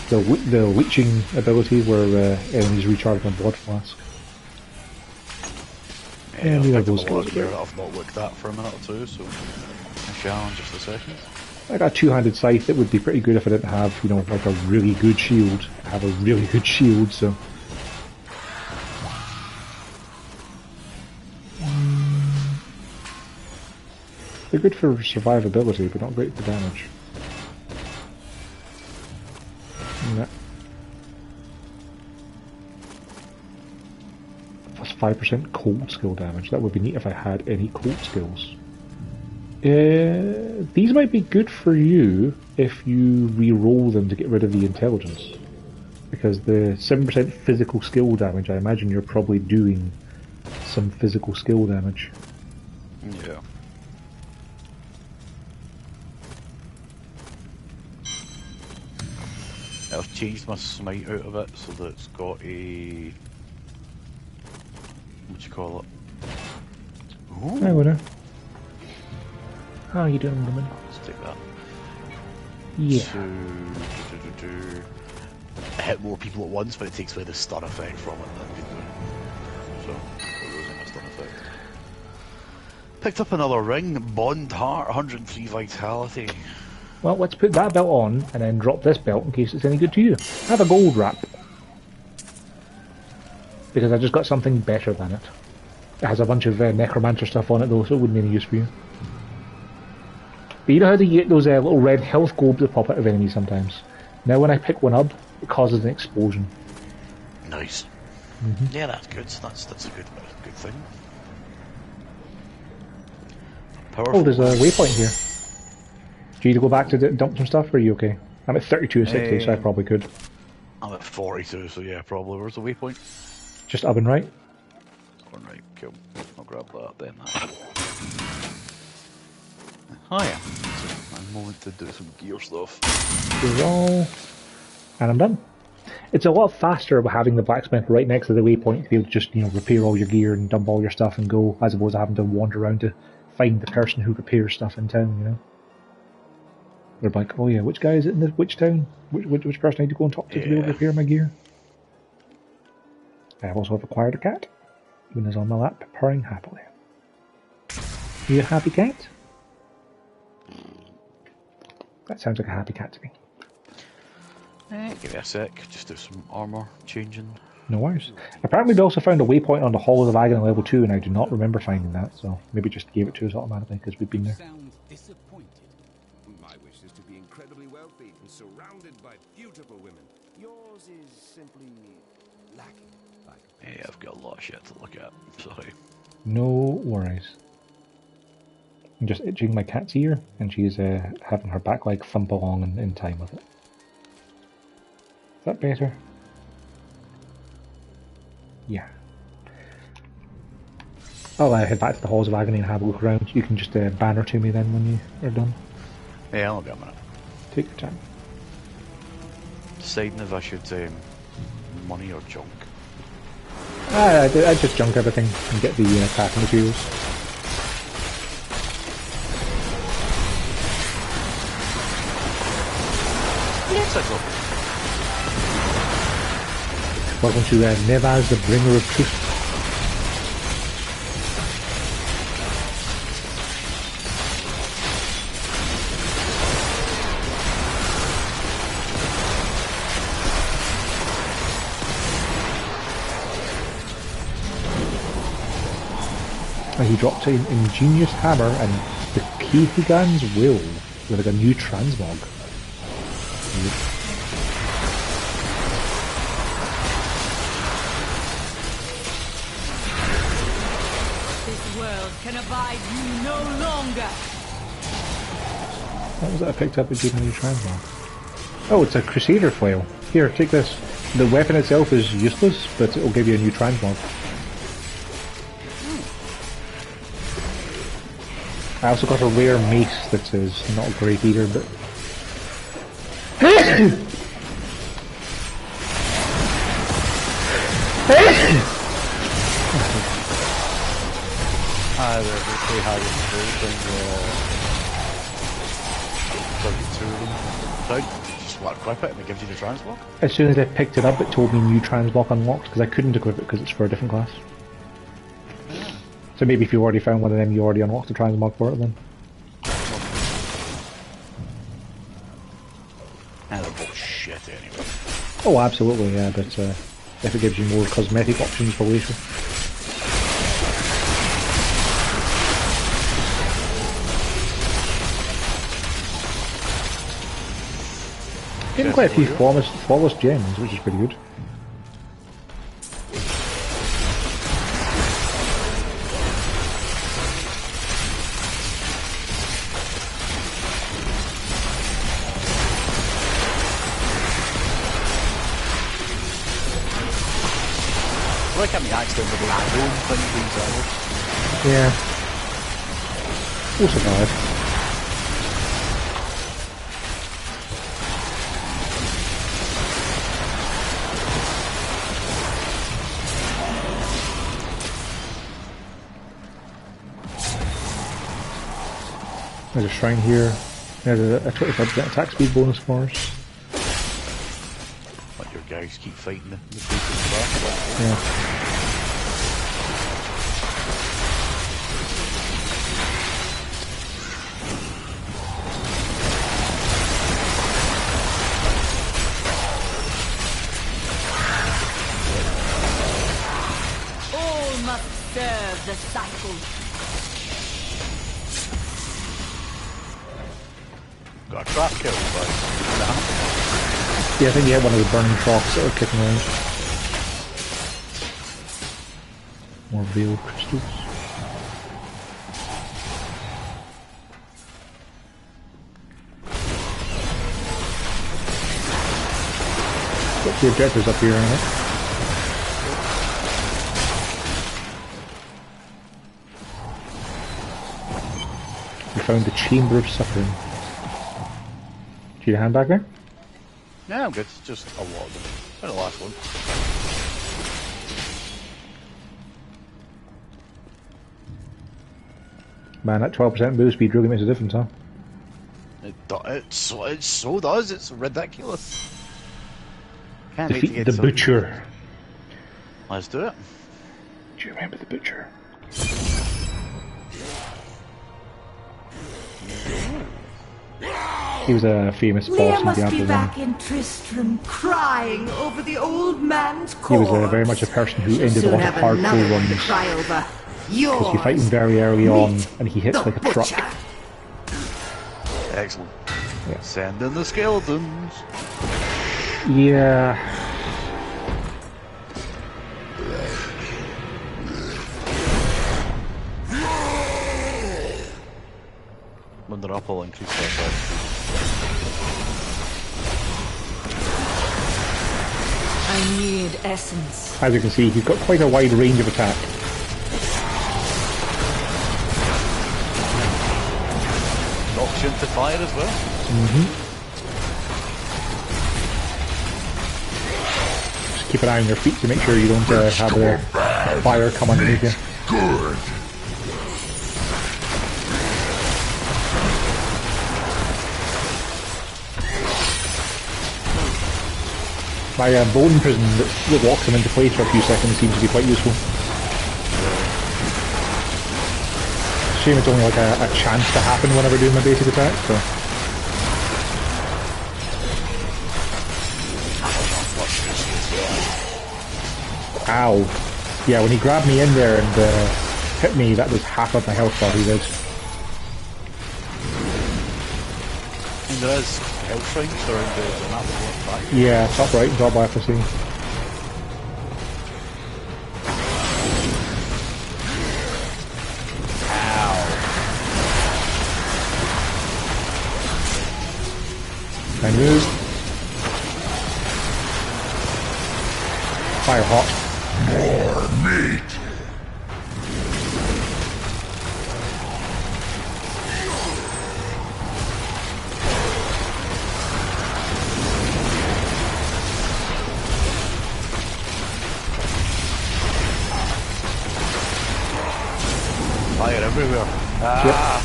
the leeching ability where enemies recharge my blood flask. Yeah, and we have those those skills. I've not looked at for a minute or two, so I shall in just a second. I got a two-handed scythe that would be pretty good if I didn't have, like a really good shield. I have a really good shield, so... They're good for survivability, but not great for damage. No. Plus 5% cold skill damage. That would be neat if I had any cold skills. These might be good for you if you re-roll them to get rid of the intelligence. Because the 7% physical skill damage, I imagine you're probably doing some physical skill damage. Yeah. I've changed my smite out of it so that it's got a... what do you call it? Ooh. I wouldn't. How are you doing, woman? Let's take that. Yeah. To hit more people at once, but it takes away the stun effect from it. That could do. So, we're losing a stun effect. Picked up another ring, Bond Heart, 103 Vitality. Well, let's put that belt on and then drop this belt in case it's any good to you. I have a gold wrap. Because I just got something better than it. It has a bunch of necromancer stuff on it though, so it wouldn't be any use for you. But you know how you get those little red health globes that pop out of enemies sometimes? Now when I pick one up, it causes an explosion. Nice. Yeah, that's good. That's a good thing. Powerful. Oh, there's a waypoint here. Do you need to go back to dump some stuff, or are you okay? I'm at 32 or 60, so I probably could. I'm at 42, so yeah, probably. Where's the waypoint? Just up and right. Up and right, cool. I'll grab that then. Hiya. So, a moment to do some gear stuff. Roll. And I'm done. It's a lot faster with having the blacksmith right next to the waypoint to be able to just, repair all your gear and dump all your stuff and go, as opposed to having to wander around to find the person who repairs stuff in town, They're like, oh yeah, which guy is it in which town? Which person I need to go and talk to be able to repair my gear? I also have acquired a cat. When it's on my lap, purring happily. You a happy cat? That sounds like a happy cat to me. Give me a sec, just do some armour changing. No worries. Apparently we also found a waypoint on the Hall of the Wagon level 2 and I do not remember finding that, so maybe just gave it to us automatically because we've been there. Sounds disappointed. My wish is to be incredibly wealthy and surrounded by beautiful women. Yours is simply lacking. Yeah, I've got a lot of shit to look at. Sorry. No worries. I'm just itching my cat's ear and she's having her back leg thump along in time with it. Is that better? Yeah. I'll head back to the Halls of Agony and have a look around. You can just banner to me then when you are done. Yeah, I'll get a minute. Take your time. Deciding if I should money or junk. I just junk everything and get the crafting materials. Yes, I do. Welcome to Nevaz, the Bringer of Truth. He dropped an ingenious hammer and the Keithigan's will with like a new transmog. This world can abide you no longer. What was that I picked up and gave me a new transmog? Oh, it's a Crusader flail. Here, take this. The weapon itself is useless, but it'll give you a new transmog. I also got a rare mace that is not great either, but... They're pretty high in the build and just want to equip it and it gives you the transmog? As soon as I picked it up, it told me new transmog unlocked, because I couldn't equip it because it's for a different class. So maybe if you already found one of them, you already unlocked the transmog for it then. And they're both shit anyway. Oh, absolutely, yeah, but if it gives you more cosmetic options for later. Getting quite a few flawless gems, which is pretty good. Why can't we accidentally roam things these hours? Yeah. We'll survive. There's a shrine here. There's a 25% attack speed bonus for us. Let your guys keep fighting the back. Yeah. All must serve the cycle. Got a trap kill, but Yeah, I think you hit one of the burning troughs that are kicking around. More veil crystals. Got the objectives up here, I think. We found the Chamber of Suffering. Do you hand back there? yeah, I'm good. It's just a lot of them. And the last one. Man, that 12% move speed really makes a difference, huh? It so does. It's ridiculous. Can't wait to Defeat get the some. Butcher. Let's do it. Do you remember the Butcher? He was a famous boss Lear in must Diablo be 1. back in Tristram, crying over the old man's He corpse. was very much a person who ended a Soon lot of have hardcore another one to runs. cry over. Because you fight him Yours. very early on, and he hits The like a truck. Butcher. Excellent. Yeah. Send in the skeletons. Yeah. When they're up, I'll increase their attack. I need essence. As you can see, he's got quite a wide range of attack. Knocks you into fire as well. Just keep an eye on your feet to make sure you don't have the fire come underneath you. Good. My bone prison that locks him into place for a few seconds seems to be quite useful. Shame it's only like a chance to happen whenever doing my basic attack, so. Ow. Yeah, when he grabbed me in there and hit me, that was half of my health bar, he did. And there is health shrines around the map of back. Yeah, top right and top left, I see. I move. Fire hot. More meat. Fire everywhere. Ah!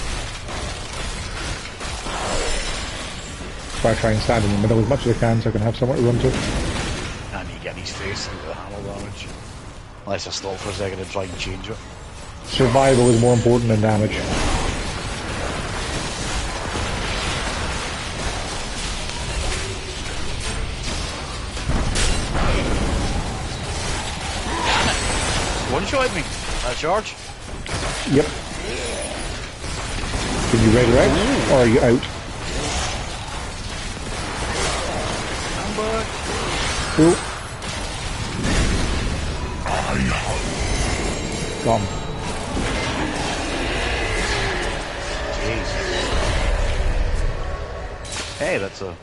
So I try and stand in the middle as much as I can so I can have somewhere to run to. I need to get his face into the hammer damage. Unless I stop for a second and try and change it. Survival is more important than damage. One-shot me. That charge. Yep. Can you resurrect? Or are you out? I'm back. Cool. Gone. Jeez. Hey, that's a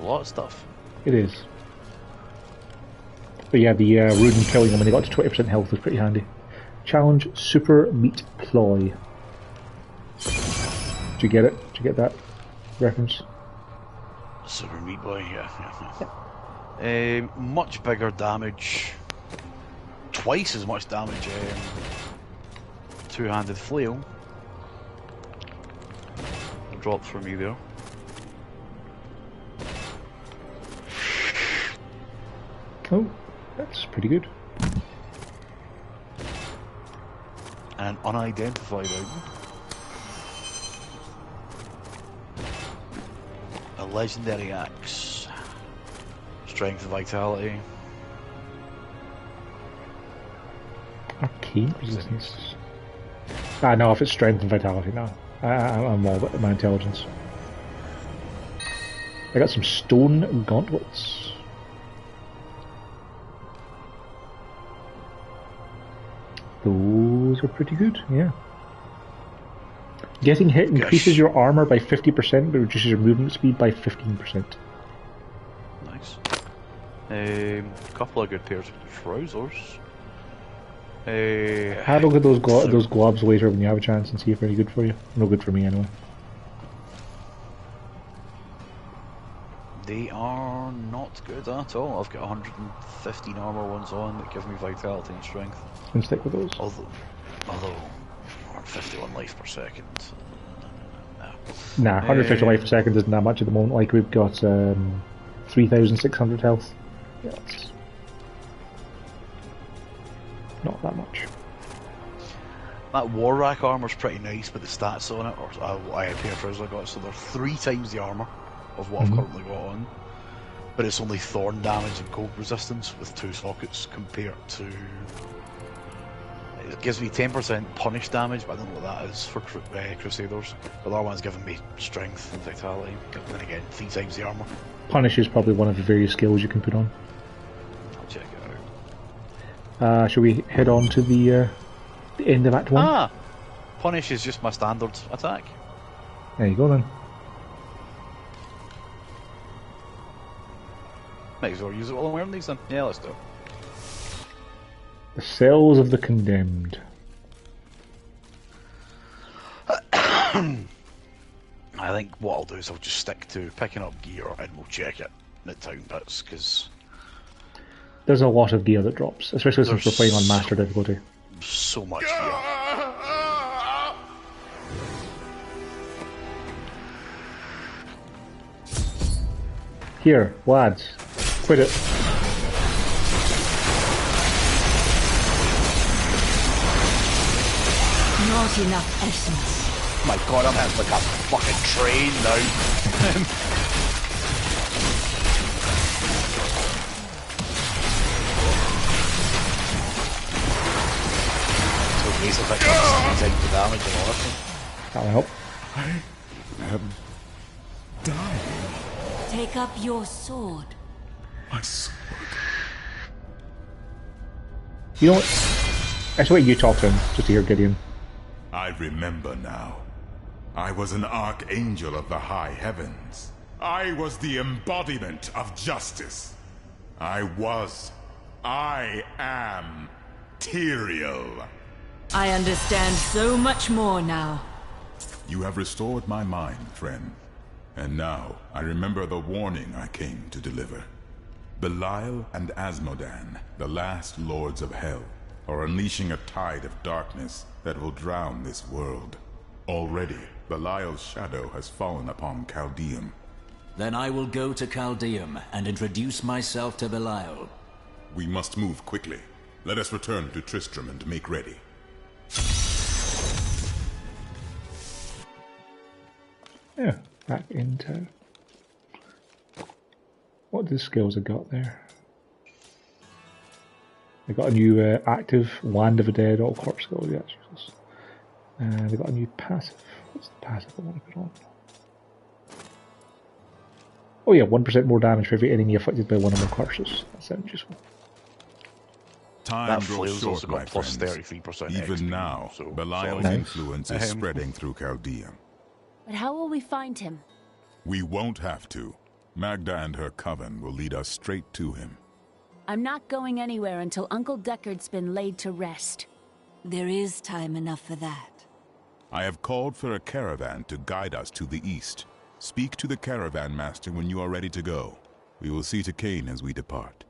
lot of stuff. It is. But yeah, the rune killing them when they got to 20% health was pretty handy. Challenge Super Meat Ploy. Did you get it? Did you get that reference? Super Meat Boy, yeah. Much bigger damage. Twice as much damage. Two-handed flail. Dropped for me there. Oh, that's pretty good. And an unidentified item. A legendary axe. Strength and vitality. Arcane resistance. Ah, no, if it's strength and vitality, no. I'm all about my intelligence. I got some stone gauntlets. Those are pretty good, yeah. Getting hit increases your armor by 50%, but reduces your movement speed by 15%. Nice. A couple of good pairs of trousers. Have a look at those gloves later when you have a chance and see if they're any good for you. No good for me anyway. They are not good at all. I've got 115 armor ones on that give me vitality and strength. And stick with those. Although 151 life per second. Nah, 150 life per second isn't that much at the moment. Like we've got 3,600 health. Yeah, that's not that much. That war rack armor's pretty nice, but the stats on it, or I pair of trousers I got, so they're 3 times the armor of what I've currently got on. But it's only thorn damage and cold resistance with 2 sockets compared to. It gives me 10% punish damage, but I don't know what that is for Crusaders. The other one's giving me strength and vitality, but then again, 3 times the armor. Punish is probably one of the various skills you can put on. I'll check it out. Shall we head on to the end of Act 1? Ah! Punish is just my standard attack. There you go then. Might as well use it while I'm wearing these then. Yeah, let's do it. The Cells of the Condemned. I think what I'll do is I'll just stick to picking up gear and we'll check it in the town bits, because there's a lot of gear that drops, especially since we're playing on Master difficulty. So much gear. Here, lads, quit it. Not enough essence. My god, I'm having like a fucking train now. So these are like 3 times the damage and all that. That'll help. I am dying. Take up your sword. My sword. You know what? I should let you talk to him, just to hear Gideon. I remember now. I was an archangel of the high heavens. I was the embodiment of justice. I am Tyrael. I understand so much more now. You have restored my mind, friend. And now, I remember the warning I came to deliver. Belial and Asmodan, the last lords of hell, are unleashing a tide of darkness that will drown this world. Already, Belial's shadow has fallen upon Caldeum. Then I will go to Caldeum and introduce myself to Belial. We must move quickly. Let us return to Tristram and make ready. Yeah, back into... What are the skills I got there? I got a new active Land of the Dead all corpse skill, yeah, that's useless. And I got a new passive. What's the passive I want to put on? Oh yeah, 1% more damage for every enemy affected by one or more curses. That sounds useful. Time grows short, my friends. 33% Even XP, now, so Belial's influence is spreading through Caldeum. But how will we find him? We won't have to. Magda and her coven will lead us straight to him. I'm not going anywhere until Uncle Deckard's been laid to rest. There is time enough for that. I have called for a caravan to guide us to the east. Speak to the caravan master when you are ready to go. We will see to Cain as we depart.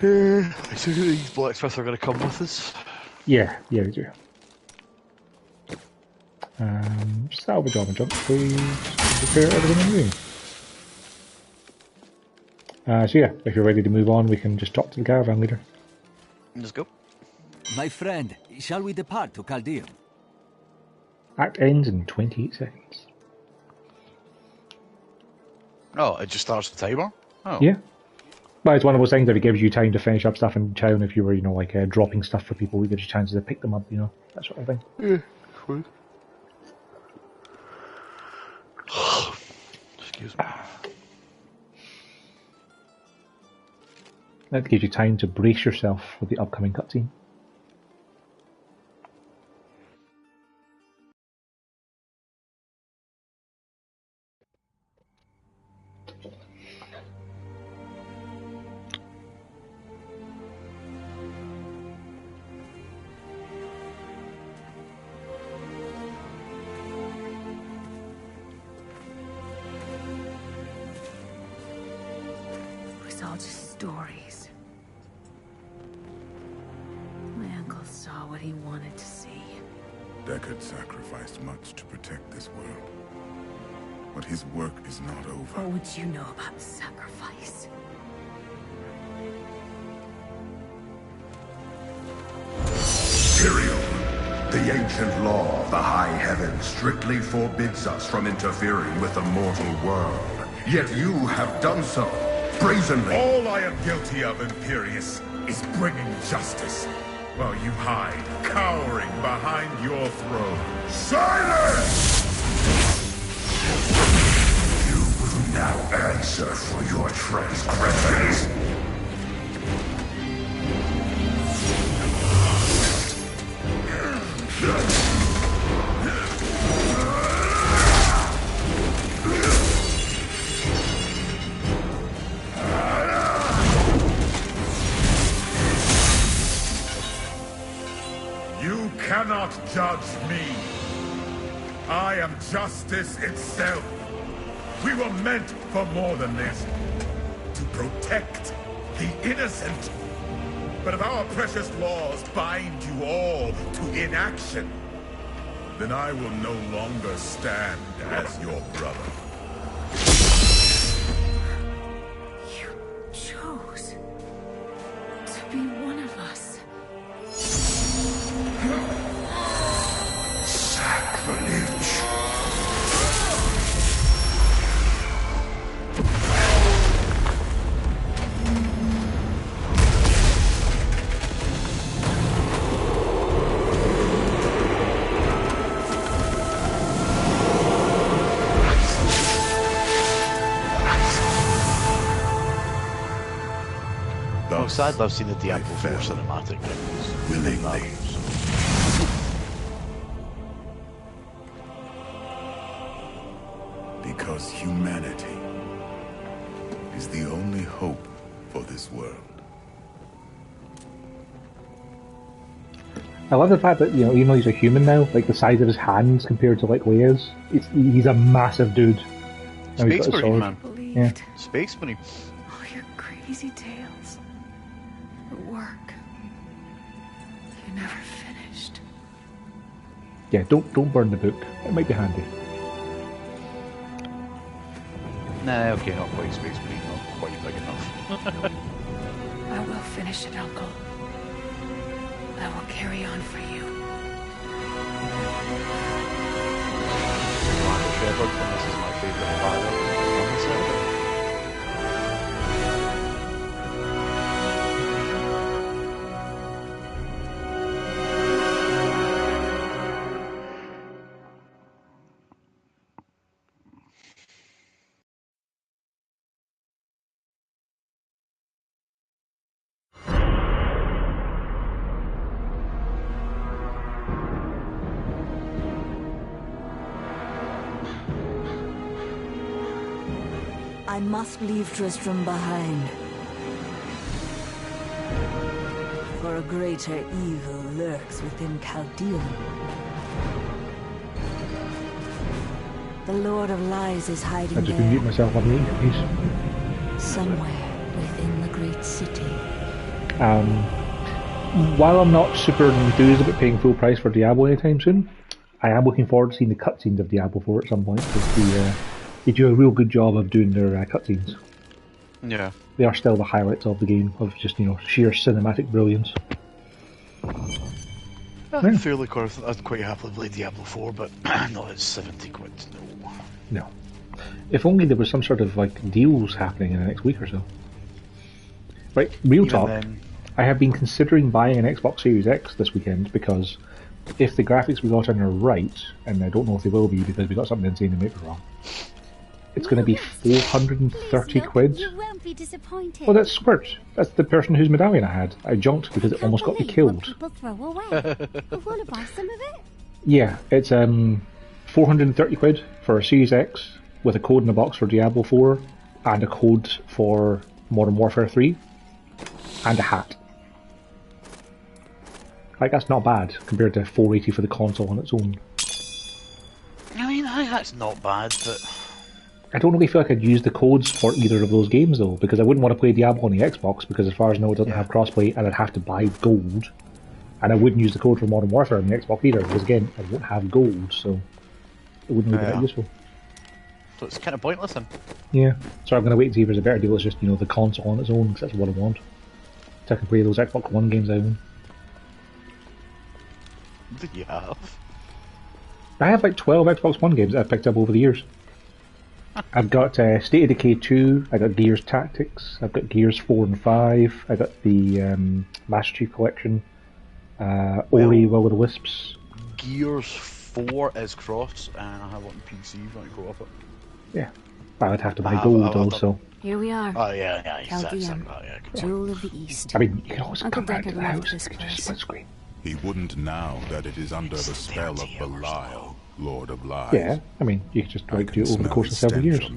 I think these blacksmiths are going to come with us. Yeah, they do. Salvage armor jump, please. Prepare everything in the room. So yeah, if you're ready to move on, we can just drop to the caravan leader. Let's go. My friend, shall we depart to Caldeum? Act ends in 28 seconds. Oh, it just starts the timer? Oh. Yeah. But it's one of those things that it gives you time to finish up stuff in town if you were, like dropping stuff for people. It gives you chances to pick them up, that sort of thing. Yeah, cool. Excuse me. That gives you time to brace yourself for the upcoming cutscene. It was all just stories. My uncle saw what he wanted to see. Deckard sacrificed much to protect this world. But his work is not over. What would you know about sacrifice? Tyrael, the ancient law of the high heaven strictly forbids us from interfering with the mortal world. Yet you have done so, brazenly. All I am guilty of, Imperius, is bringing justice, while you hide, cowering behind your throne. Silence! You will now answer for your transgressions. You cannot judge me. I am justice itself. We were meant for more than this. To protect the innocent. But if our precious laws bind you all to inaction, then I will no longer stand as your brother. You chose to be one of us. Sacrilege. Sadly, I've seen the Diablo 4 cinematic. Willingly. Because humanity is the only hope for this world. I love the fact that, even though he's a human now, like the size of his hands compared to like Leia's, he's a massive dude. Space Marine, man. Yeah. Space Marine. All your crazy tales. The work. You never finished. Yeah, don't burn the book. It might be handy. Nah, okay, not quite Space Marine, not quite big enough. I will finish it, Uncle. I will carry on for you. Commander Shepard, and this is my favourite pilot on the server. I must leave Tristram behind. For a greater evil lurks within Chaldean. The Lord of Lies is hiding I just there. mute myself on the interviews. Somewhere within the great city. While I'm not super enthused about paying full price for Diablo anytime soon, I am looking forward to seeing the cutscenes of Diablo 4 at some point, because they do a real good job of doing their cutscenes. Yeah. They are still the highlights of the game, of just, sheer cinematic brilliance. I'm fairly confident I'd quite happily play Diablo 4, but not at 70 quid, no. No. If only there was some sort of deals happening in the next week or so. Right, real Even talk. then, I have been considering buying an Xbox Series X this weekend because if the graphics we got in are right, and I don't know if they will be because we got something insane in April wrong, it's going to be 430 quid. You won't be disappointed. Well, that's Squirt. That's the person whose medallion I had. I jumped because it almost got me killed. People throw away. I want to buy some of it. Yeah, it's 430 quid for a Series X with a code in the box for Diablo 4 and a code for Modern Warfare 3 and a hat. That's not bad compared to 480 for the console on its own. I mean, that's not bad, but I don't really feel like I'd use the codes for either of those games though, because I wouldn't want to play Diablo on the Xbox because as far as I know it doesn't have crossplay and I'd have to buy gold. And I wouldn't use the code for Modern Warfare on the Xbox either, because again, I won't have gold, so it wouldn't really be that useful. So it's kind of pointless then. Yeah, so I'm going to wait and see if there's a better deal. It's just, the console on its own, because that's what I want. So I can play those Xbox One games I own. What do you have? I have 12 Xbox One games that I've picked up over the years. I've got State of Decay 2, I got Gears Tactics, I've got Gears 4 and 5, I got the Master Chief Collection, Ori, Will of the Wisps. Gears 4 is cross, and I have it on PC if you want to go up it. Yeah, I would have to buy gold though, so... Here we are. Oh yeah, Chaldean, Jewel of the East. I mean, you can always Uncle come back to Deckard the loved house this and just place. split screen. He wouldn't now that it is under the spell of Belial, Lord of Lies. Yeah, I mean, you could just do it over the course of several years.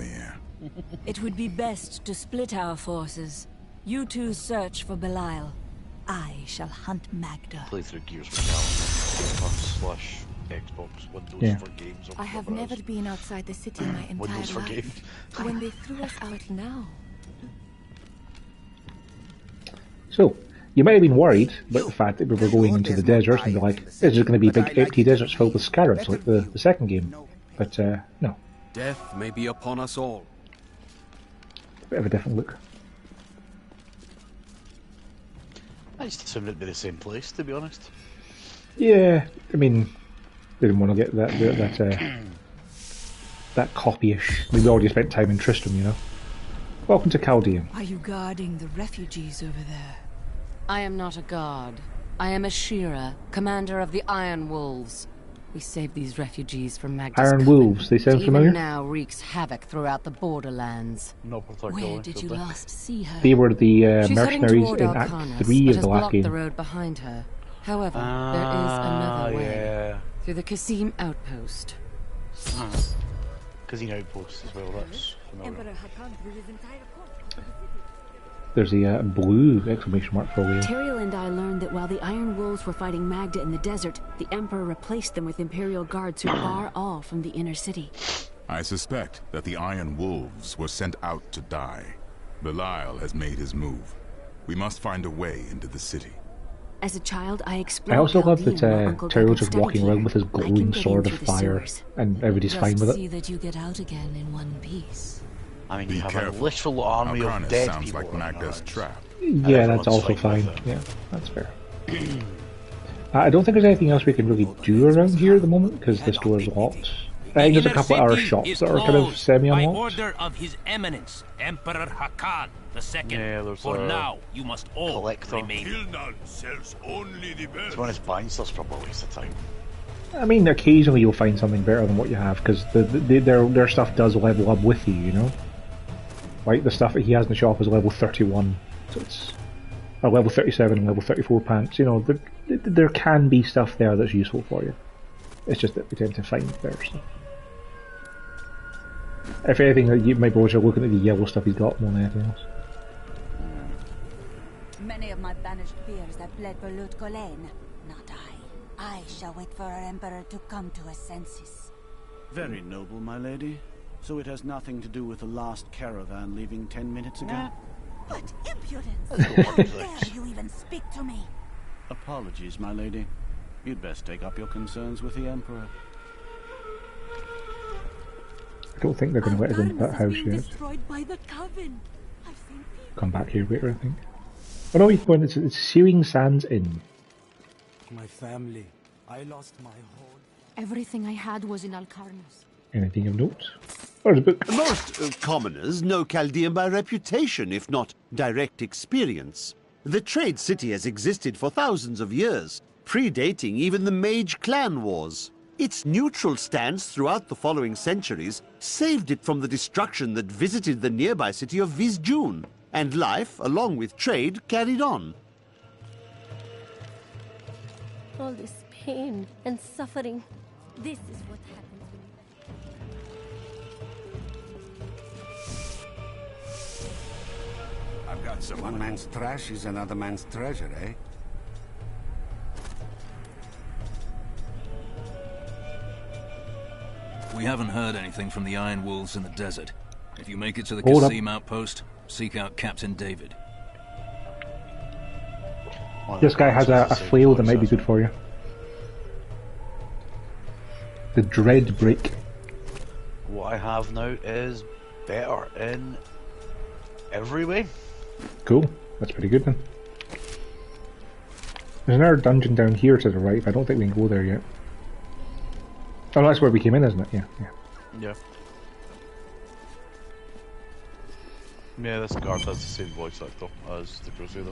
It would be best to split our forces. You two search for Belial. I shall hunt Magda. Play through Gears for Xbox, Windows for games. I have never been outside the city my entire Windows for life. games. When they threw us out now. So, you might have been worried about the fact that we were going into the desert and you're like, this is going to be big empty deserts filled with scarabs like the second game. But, no. Death may be upon us all. Bit of a different look. I just assumed it'd be the same place, to be honest. Yeah, I mean, they didn't want to get that copy-ish. I mean, we already spent time in Tristram, Welcome to Chaldean. Are you guarding the refugees over there? I am not a guard. I am a Shira, commander of the Iron Wolves. We saved these refugees from Magda's Iron coven, Wolves, they sound which familiar? even now wreaks havoc throughout the borderlands. Not particularly. Where did you last see her? They were the She's heading mercenaries toward in Arcanus, Act 3 but of has the last blocked game. the road behind her. However, there is another way. Through the Kasim outpost. Casino outpost as well, that's familiar. There's a blue exclamation mark for you. Tyrael and I learned that while the Iron Wolves were fighting Magda in the desert, the Emperor replaced them with Imperial guards who bar all from the inner city. I suspect that the Iron Wolves were sent out to die. Belial has made his move. We must find a way into the city. As a child, I explored I also love that Chaldean while Uncle Tyrael's Deckard just walking studied around here. with his I can glowing get sword in of through the fire, sewers. and everybody's fine with See it. that you get out again in one piece. I mean, Be you have careful. a literal army of Arcanus dead sounds people. like Magda's trap. Yeah, that's also fine. Yeah, that's fair. I don't think there's anything else we can really do around here at the moment because this door is locked. I think there's a couple of other shops that are kind of by semi-unlocked. order of His Eminence, Emperor Hakan II. Yeah, there's For a now, you must all collector. remain. To be honest, buying stuff's probably a waste of time. I mean, occasionally you'll find something better than what you have because their stuff does level up with you, Like the stuff that he has in the shop is level 31, so it's or level 37 and level 34 pants. There can be stuff there that's useful for you. It's just that we tend to find better stuff. If anything, my boys are looking at the yellow stuff he's got more than anything else. Many of my banished peers have fled for Lut Gholein. Not I. I shall wait for our Emperor to come to his senses. Very noble, my lady. So it has nothing to do with the last caravan leaving 10 minutes ago? What impudence! How dare you even speak to me? Apologies, my lady. You'd best take up your concerns with the Emperor. I don't think they're going to let us into that house yet. Destroyed by the Coven. I've seen Come back here later, I think. Oh no, he's going. It's Searing Sands Inn. My family. I lost my whole... Everything I had was in Alcarnus. Anything of note? There's a book. Most commoners know Chaldean by reputation, if not direct experience. The trade city has existed for thousands of years, predating even the Mage clan wars. Its neutral stance throughout the following centuries saved it from the destruction that visited the nearby city of Vizjun, and life, along with trade, carried on. All this pain and suffering. This is what happens I've got some. One man's trash is another man's treasure, eh? We haven't heard anything from the Iron Wolves in the desert. If you make it to the Hold up. Qasim outpost, seek out Captain David. This guy has a flail that might be good for you. The Dread Break. What I have now is better in every way. Cool. That's pretty good then. There's another dungeon down here to the right, but I don't think we can go there yet. Oh, that's where we came in, isn't it? Yeah, yeah. Yeah. Yeah, this guard has the same voice actor as the Crusader.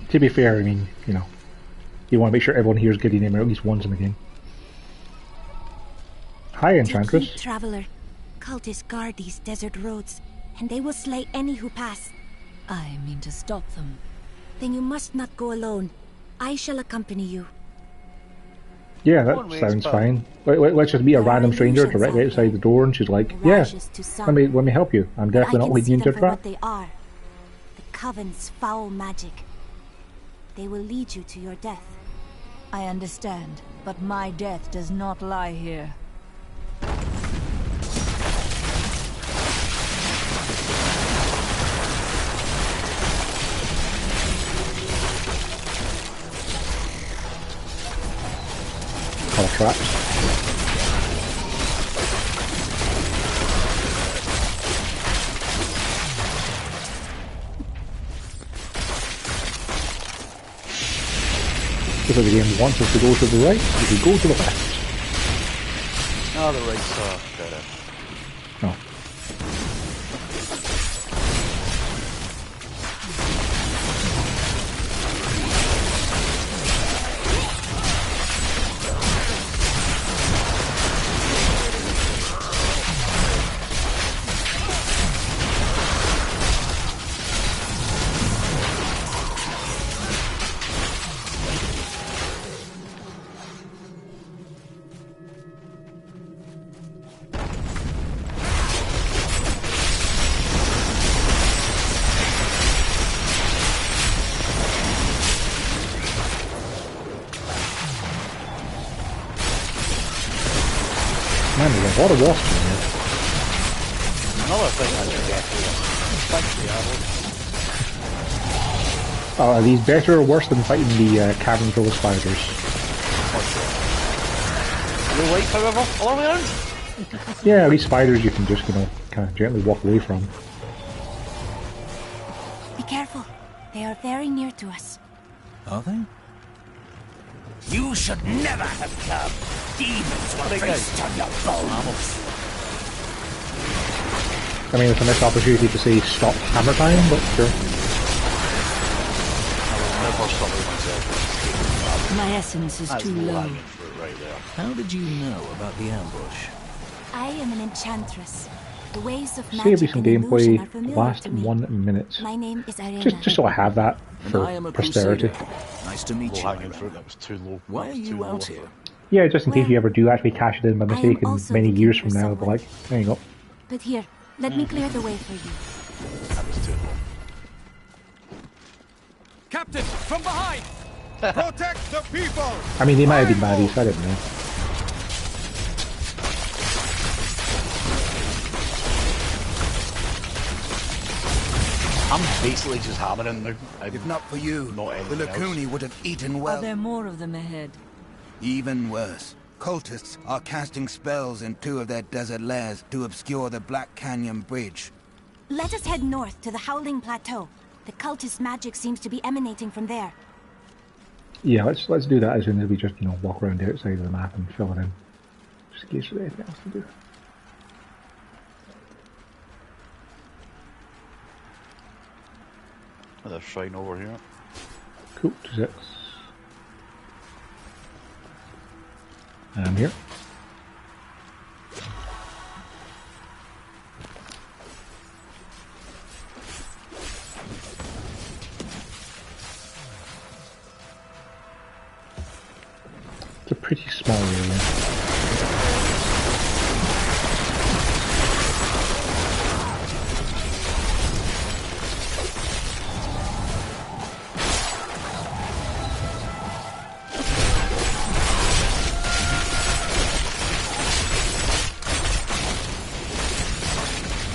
To be fair, I mean, you know, you want to make sure everyone hears Gideon name at least once in the game. Hi, Enchantress. Keep, traveler. Cultists guard these desert roads, and they will slay any who pass. I mean to stop them. Then you must not go alone. I shall accompany you. Yeah, that sounds fine. Let's just be a random stranger directly outside the door, and she's like, "Yeah, let me help you. I'm definitely not leading you into a trap." What they are. The Coven's foul magic. They will lead you to your death. I understand, but my death does not lie here. Call traps. If the game wants us to go to the right, we can go to the left. No, the right's better. No. Man, there's a lot of wasps in here. Another thing I should get here. Thank Are these better or worse than fighting the cavern full of spiders? You like, however, all the way around? Yeah, at least spiders you can just, you know, kind of gently walk away from. Be careful. They are very near to us. Are they? You should never have come. Demons will feast on your bones. I mean, it's a missed opportunity to say stop hammer time, but sure. My essence is too low. How did you know about the ambush? I am an enchantress. The ways of Save me magic some and illusion are gameplay, familiar last to me. 1 minute. My name is Arena. Just so I have that for I am a posterity. Crusader. Nice to meet you. That was too low. Why are you out here? Yeah, just in case you ever do actually cash it in by mistake and also many looking years for from now, I'll be like, there you go. But here, let me clear the way for you. That was too long. Captain, from behind! Protect the people! I mean, they might have been baddies, I don't know. I'm basically just hammering now. If not for you, the Lacuni would have eaten well. Are there more of them ahead? Even worse. Cultists are casting spells in 2 of their desert lairs to obscure the Black Canyon Bridge. Let us head north to the Howling Plateau. The cultist magic seems to be emanating from there. Yeah, let's do that as soon as we just, you know, walk around the outside of the map and fill it in. Just in case there's anything else to do. Another shrine over here. Cool, 2-6. I'm here. It's a pretty small area.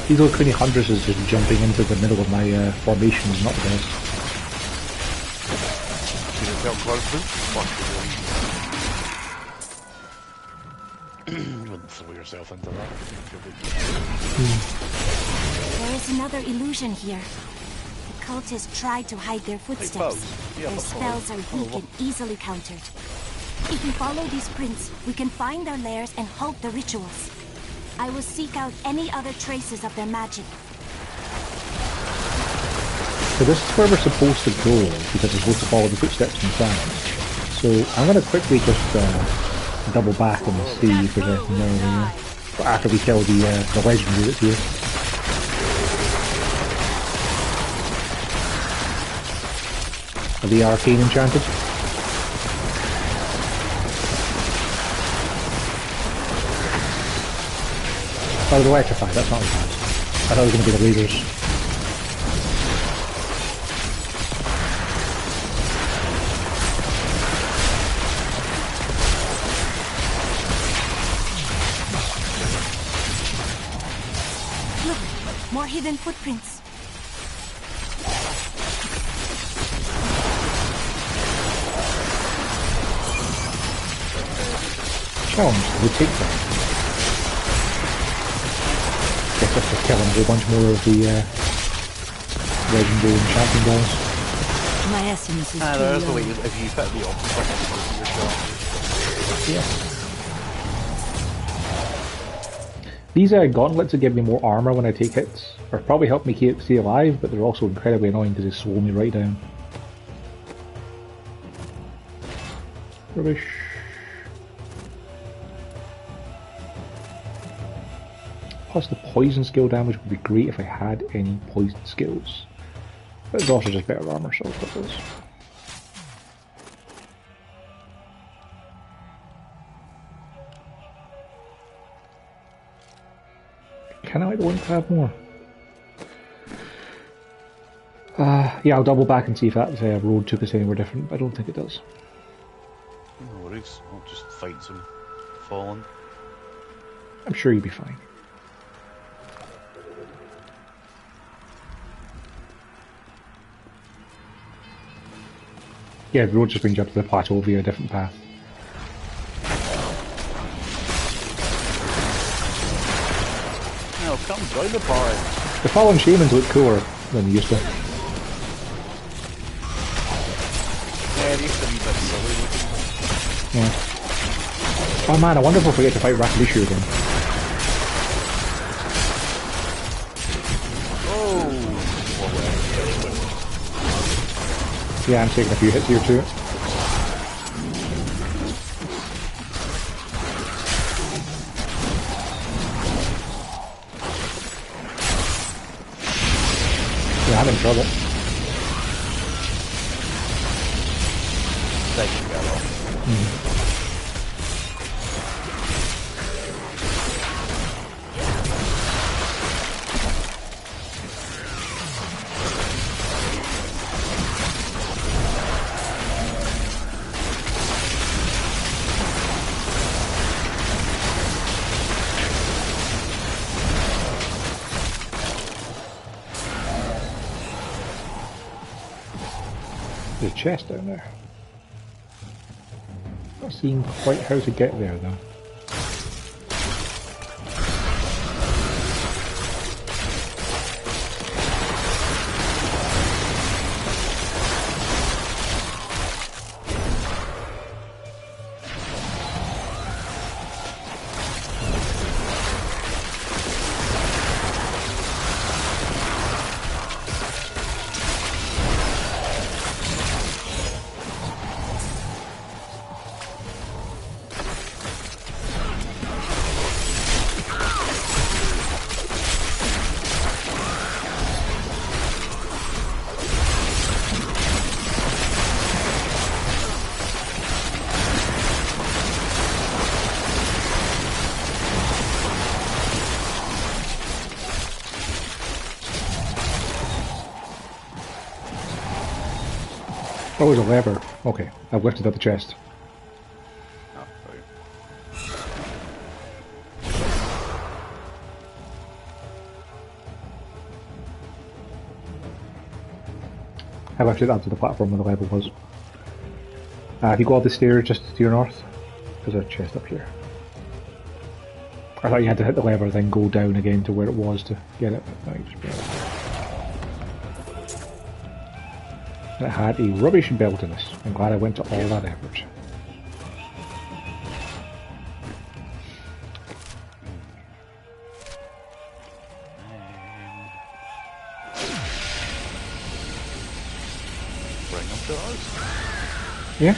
These little Queenie Huntresses just jumping into the middle of my formation is not the best. You wouldn't throw yourself into that. There is another illusion here. The cultists tried to hide their footsteps. Their spells are weak and easily countered. If we follow these prints, we can find their lairs and halt the rituals. I will seek out any other traces of their magic. So this is where we're supposed to go, because we're supposed to follow the footsteps in sand. So I'm going to quickly just double back and see if there's anything there here. But after we kill the legendary that's here. Are the arcane enchanted? Oh, they're electrified, that's not as bad. I thought it was going to be the raiders. Look, more hidden footprints. Challenge, we take that. Guess that's just killing a whole bunch more of the legendary enchanting balls. My essence is there's the way if you fit the option. Yeah. These gauntlets that give me more armor when I take hits are probably help me stay alive, but they're also incredibly annoying because they slow me right down. Rubbish. Plus the poison skill damage would be great if I had any poison skills. But it's also just better armor, so I'll put those. Can I want to have more? Yeah, I'll double back and see if that road took us anywhere different, but I don't think it does. No worries, I'll just fight some fallen. I'm sure you'll be fine. Yeah, the road just brings you up to the plateau via a different path. No, come join the party. The fallen shamans look cooler than they used to. Yeah, they used to be a bit silly looking. Yeah. Oh man, I wonder if we'll get to fight Rakalishu again. Yeah, I'm taking a few hits here too. Yeah, I'm in trouble. There's a chest down there. Not seeing quite how to get there though. Oh, there's a lever. Okay, I've lifted up the chest. Oh, right. I lifted it up to the platform where the lever was. If you go up the stairs just to your north, there's a chest up here. I thought you had to hit the lever, then go down again to where it was to get it. It had a rubbish belt in it. I'm glad I went to all that effort. Bring them to us. Yeah.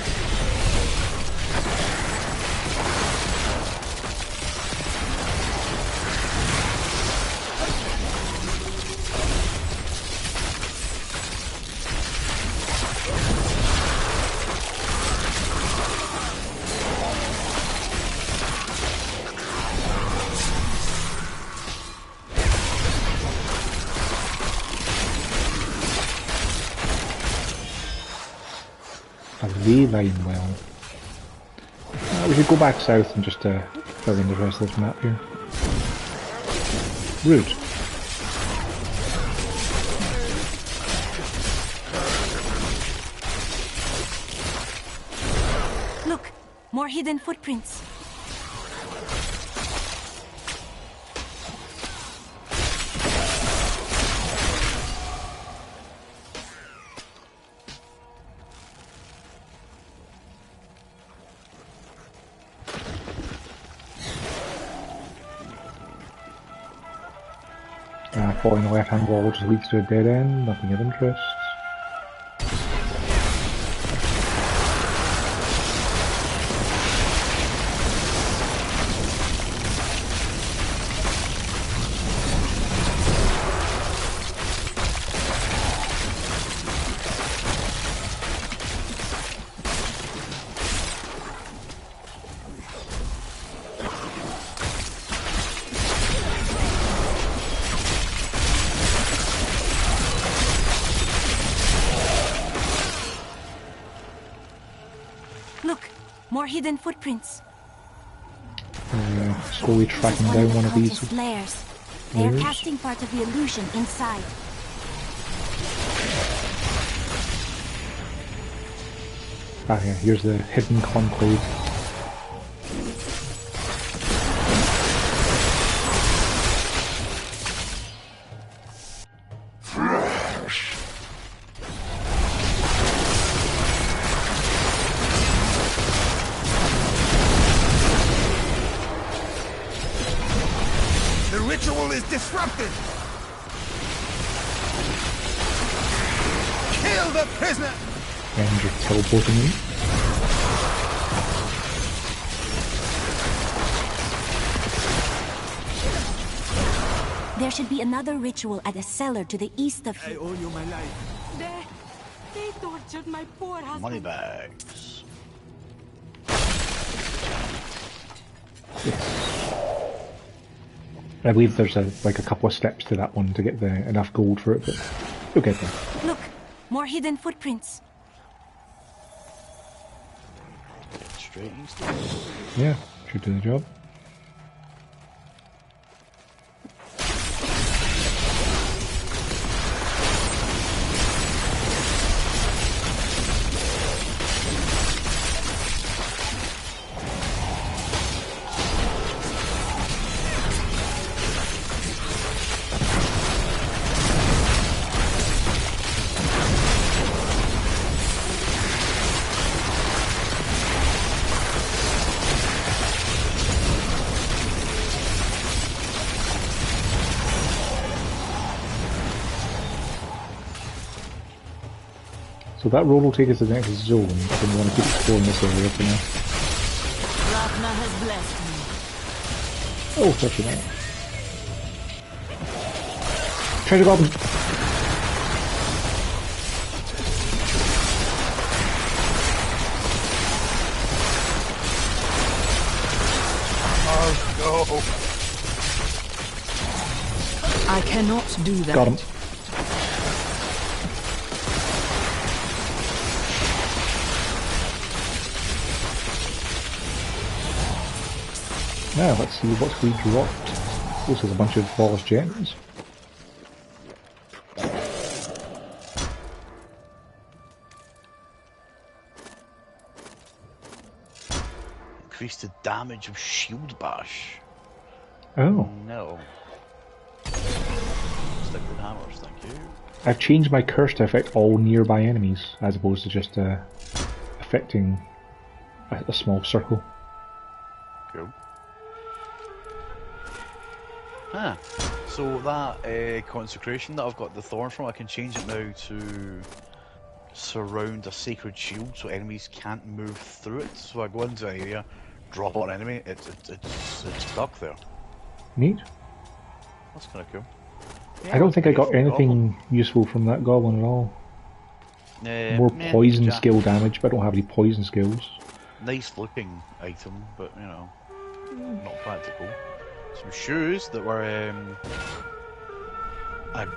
Ley line well. We should go back south and just fill in the rest of this map here. Rude. Look, more hidden footprints. Following the left-hand wall just leads to a dead end, nothing of interest. More hidden footprints. Slowly tracking down one of these layers. They are casting part of the illusion inside. Ah, yeah, here's the hidden conclave. Disrupted! Kill the prisoner! And you're teleporting in. There should be another ritual at a cellar to the east of here. I owe you my life. They tortured my poor husband. Money bags. I believe there's like a couple of steps to that one to get enough gold for it, but you'll get there. Look, more hidden footprints. Straight east. Yeah, should do the job. So that road will take us to the next zone, so we want to keep exploring this area for now. Ragnar has blessed me. Oh, such a minute. Treasure goblin! Oh no! I cannot do that. Got him. Now let's see what we dropped. This is a bunch of flawless gems. Increase the damage of shield bash. Oh. No. Stick with hammers, thank you. I've changed my curse to affect all nearby enemies, as opposed to just affecting a small circle. Cool. Ah, so that consecration that I've got the thorn from, I can change it now to surround a sacred shield so enemies can't move through it. So I go into an area, drop on an enemy, it's stuck there. Neat. That's kind of cool. I don't think I got anything useful from that goblin at all. More poison skill damage, but I don't have any poison skills. Nice looking item, but you know, not practical. Some shoes that were a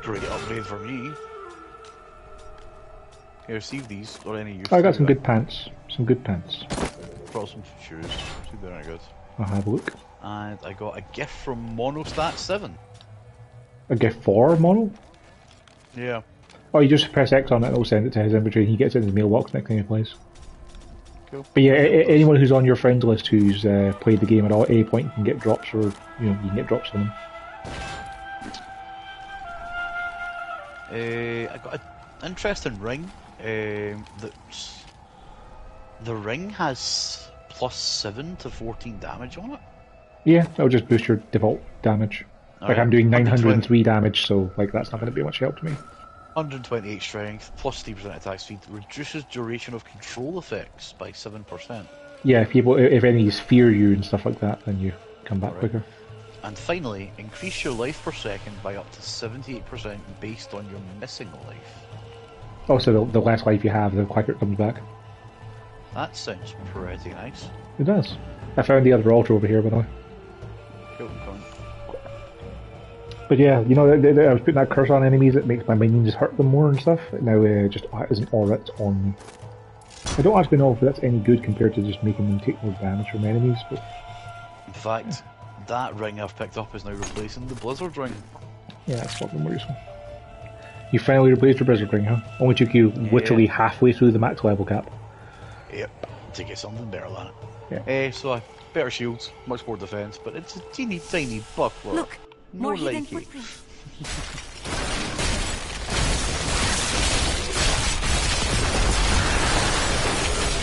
great upgrade for me. Can you receive these or any use? I got some good pants. Some good pants. Brought some shoes. See, they're not good. I'll have a look. And I got a gift from Monostat 7. A gift for Mono? Yeah. Oh, you just press X on it and it'll send it to his inventory and he gets it in his mailbox next time he plays. Cool. But yeah, anyone who's on your friend list who's played the game at all, at any point can get drops, or you can get drops from them. I got an interesting ring. That's the ring has +7 to 14 damage on it. Yeah, that'll just boost your default damage. Like I'm doing 903 damage, so like that's not going to be much help to me. 128 strength, plus 3% attack speed, reduces duration of control effects by 7%. Yeah, if enemies fear you and stuff like that, then you come back quicker. And finally, increase your life per second by up to 78% based on your missing life. Oh, so the less life you have, the quicker it comes back. That sounds pretty nice. It does. I found the other altar over here, by the way. Cool, cool. But yeah, you know, I was putting that curse on enemies, it makes my minions hurt them more and stuff. Now it just isn't alright on me. I don't actually know if that's any good compared to just making them take more damage from enemies, but... In fact, that ring I've picked up is now replacing the Blizzard ring. Yeah, that's fucking more useful. You finally replaced your Blizzard ring, huh? Only took you literally halfway through the max level cap. Yep, to get something better than it. Yeah. So better shields, much more defense, but it's a teeny tiny buckler. Look, no more hidden likey. footprints.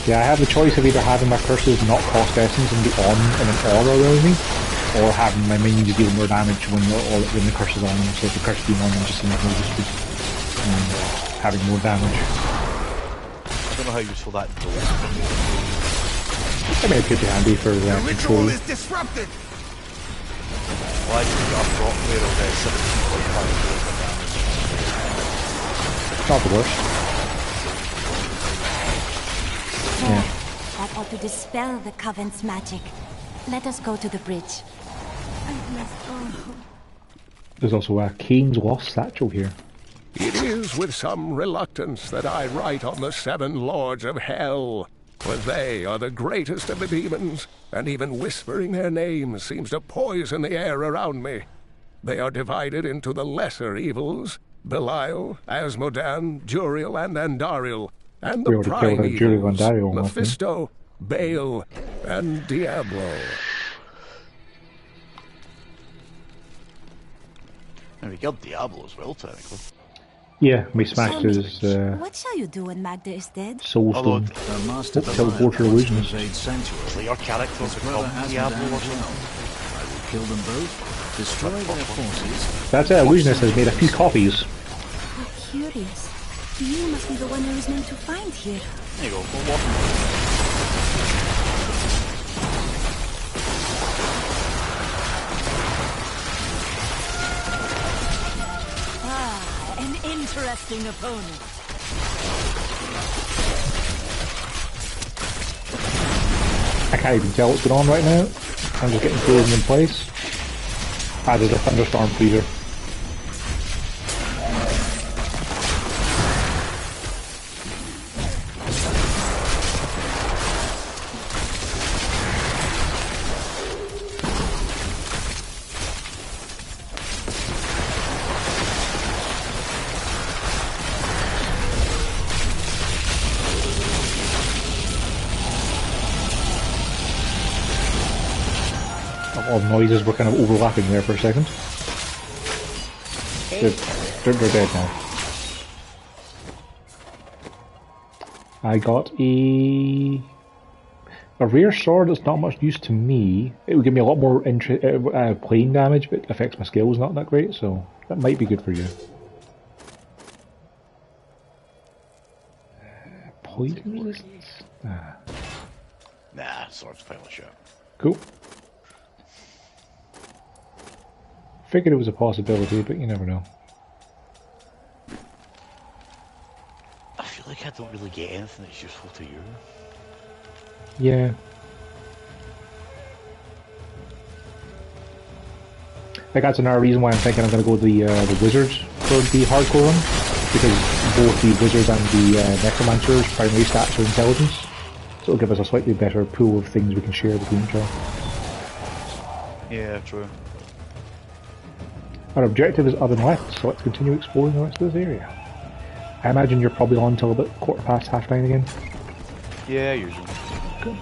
Yeah, I have the choice of either having my curses not cost essence and be on in an aura around me, or having my minions deal more damage when the curse is on them. So if the curse being on them just seems more useful, having more damage. I don't know how useful that is. I mean, it could be handy for The control. ritual is disrupted. Well, I just got a drop there of 17.5 damage. Not the worst. Yeah. That ought to dispel the Coven's magic. Let us go to the bridge. I've left all hope. There's also a Kane's Lost Satchel here. It is with some reluctance that I write on the 7 Lords of Hell, for they are the greatest of the demons, and even whispering their names seems to poison the air around me. They are divided into the lesser evils, Belial, Asmodan, Juriel, and Andariel, and the prime evils, Mephisto, Baal, and Diablo. And we got Diablo as well, technically. Yeah, we smashed his What shall you do when Magda is dead? Soulstone. Teleporter illusions. Play your characters become Diablo or something. I will kill them both, destroy their forces. That's it, Illusionist has made a few copies. How curious. You must be the one I was meant to find here. There you go, we're walking. An interesting opponent. I can't even tell what's going on right now. I'm just getting frozen in place. Ah, there's a thunderstorm freezer. All noises were kind of overlapping there for a second. They're dead now. I got a rare sword that's not much use to me. It would give me a lot more plane damage, but it affects my skills not that great, so that might be good for you. Poison resistance? Ah. Nah, sword's pile of shit. Cool. Figured it was a possibility, but you never know. I feel like I don't really get anything that's useful to you. Yeah. Like that's another reason why I'm thinking I'm going to go the wizards for the hardcore run, because both the wizard and the necromancer's primary stats are intelligence, so it'll give us a slightly better pool of things we can share between each other. Yeah, true. Our objective is oven left, so let's continue exploring the rest of this area. I imagine you're probably on until about 9:15 again. Yeah, usually. Good.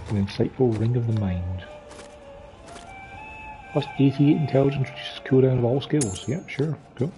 An insightful ring of the mind. Plus 88 intelligence reduces cooldown of all skills. Yep, sure. Cool.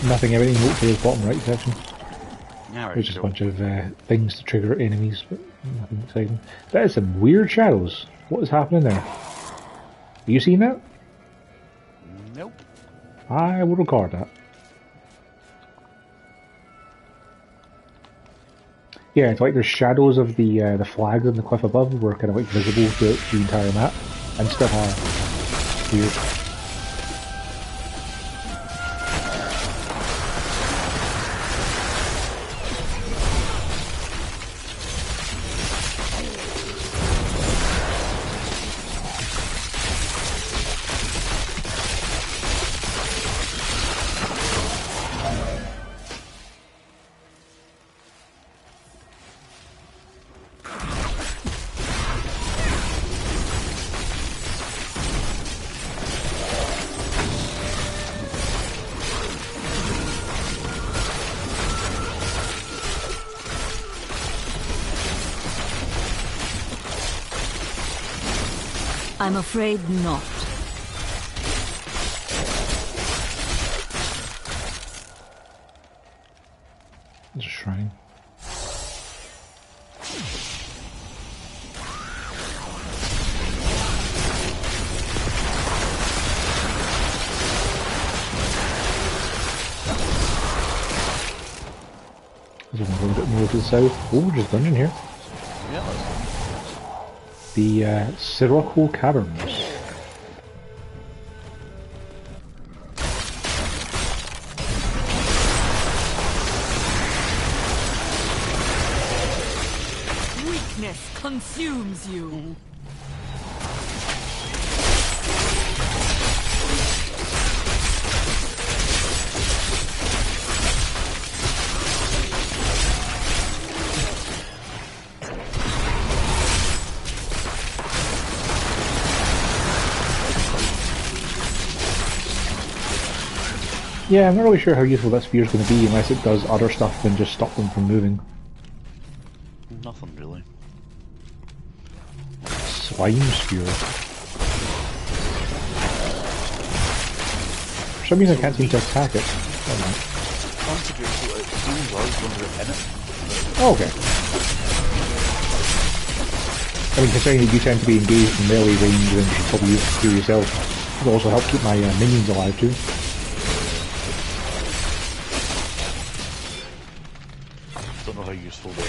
Nothing, everything looked to the bottom right section. Yeah, there's just a bunch of things to trigger enemies, but nothing exciting. That is some weird shadows. What is happening there? Have you seen that? Nope. I will record that. Yeah, it's like there's shadows of the flags on the cliff above were kind of like visible throughout the entire map, and still are. Weird. I'm afraid not. There's a shrine. There's one a little bit more to the south. Oh, there's a dungeon here. Yeah. The Sirocco Caverns. Weakness consumes you. Yeah, I'm not really sure how useful that spear is going to be unless it does other stuff than just stop them from moving. Nothing really. Slime spear. For some reason I can't seem to attack it. Oh, okay. I mean, considering that you tend to be engaged in melee range, then you should probably use it to yourself. It'll also help keep my minions alive too. Don't know how useful they are.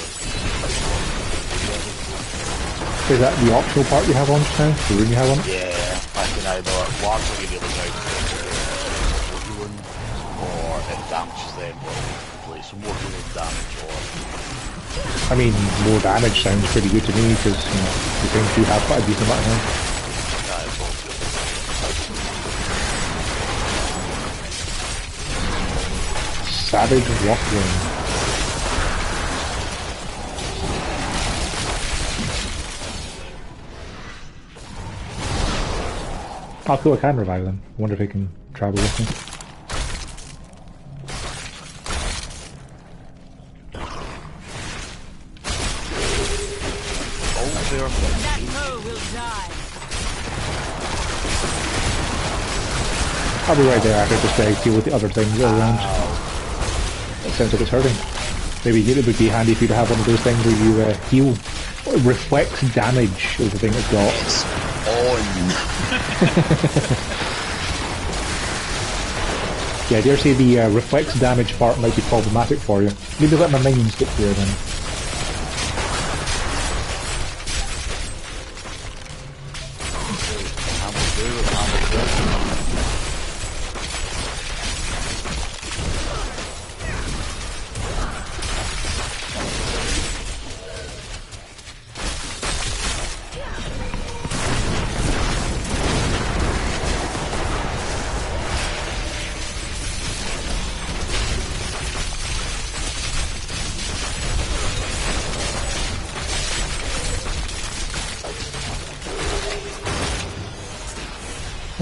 Is that the optional part you have on just now? The rune you have on? Yeah, I can either largely give you the healing, or it damages them, or play some more healing damage, or... I mean, more damage sounds pretty good to me, because, you know, the things do have quite a decent amount of health. Savage Rockling. Oh cool, I can revive them. I wonder if they can travel with me. That foe will die. I'll be right there after just deal with the other things around. It sounds like it's hurting. Maybe it would be handy for you to have one of those things where you heal. Reflects damage is the thing it's got. It's on. Yeah, I dare say the reflex damage part might be problematic for you. Maybe let my minions get there then.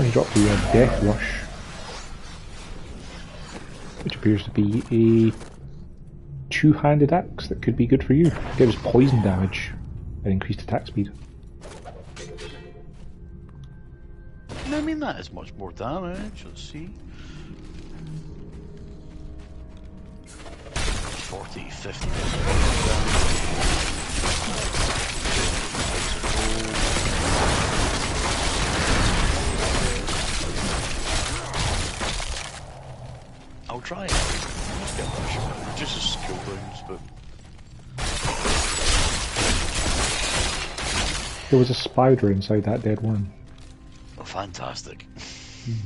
He dropped the Death Rush, which appears to be a two-handed axe that could be good for you. It gives poison damage and increased attack speed. I mean, that is much more damage. Let's see. 40, 50 I'll try it. Let's get that shot. It reduces cooldowns, but... There was a spider inside that dead worm. Oh, fantastic. You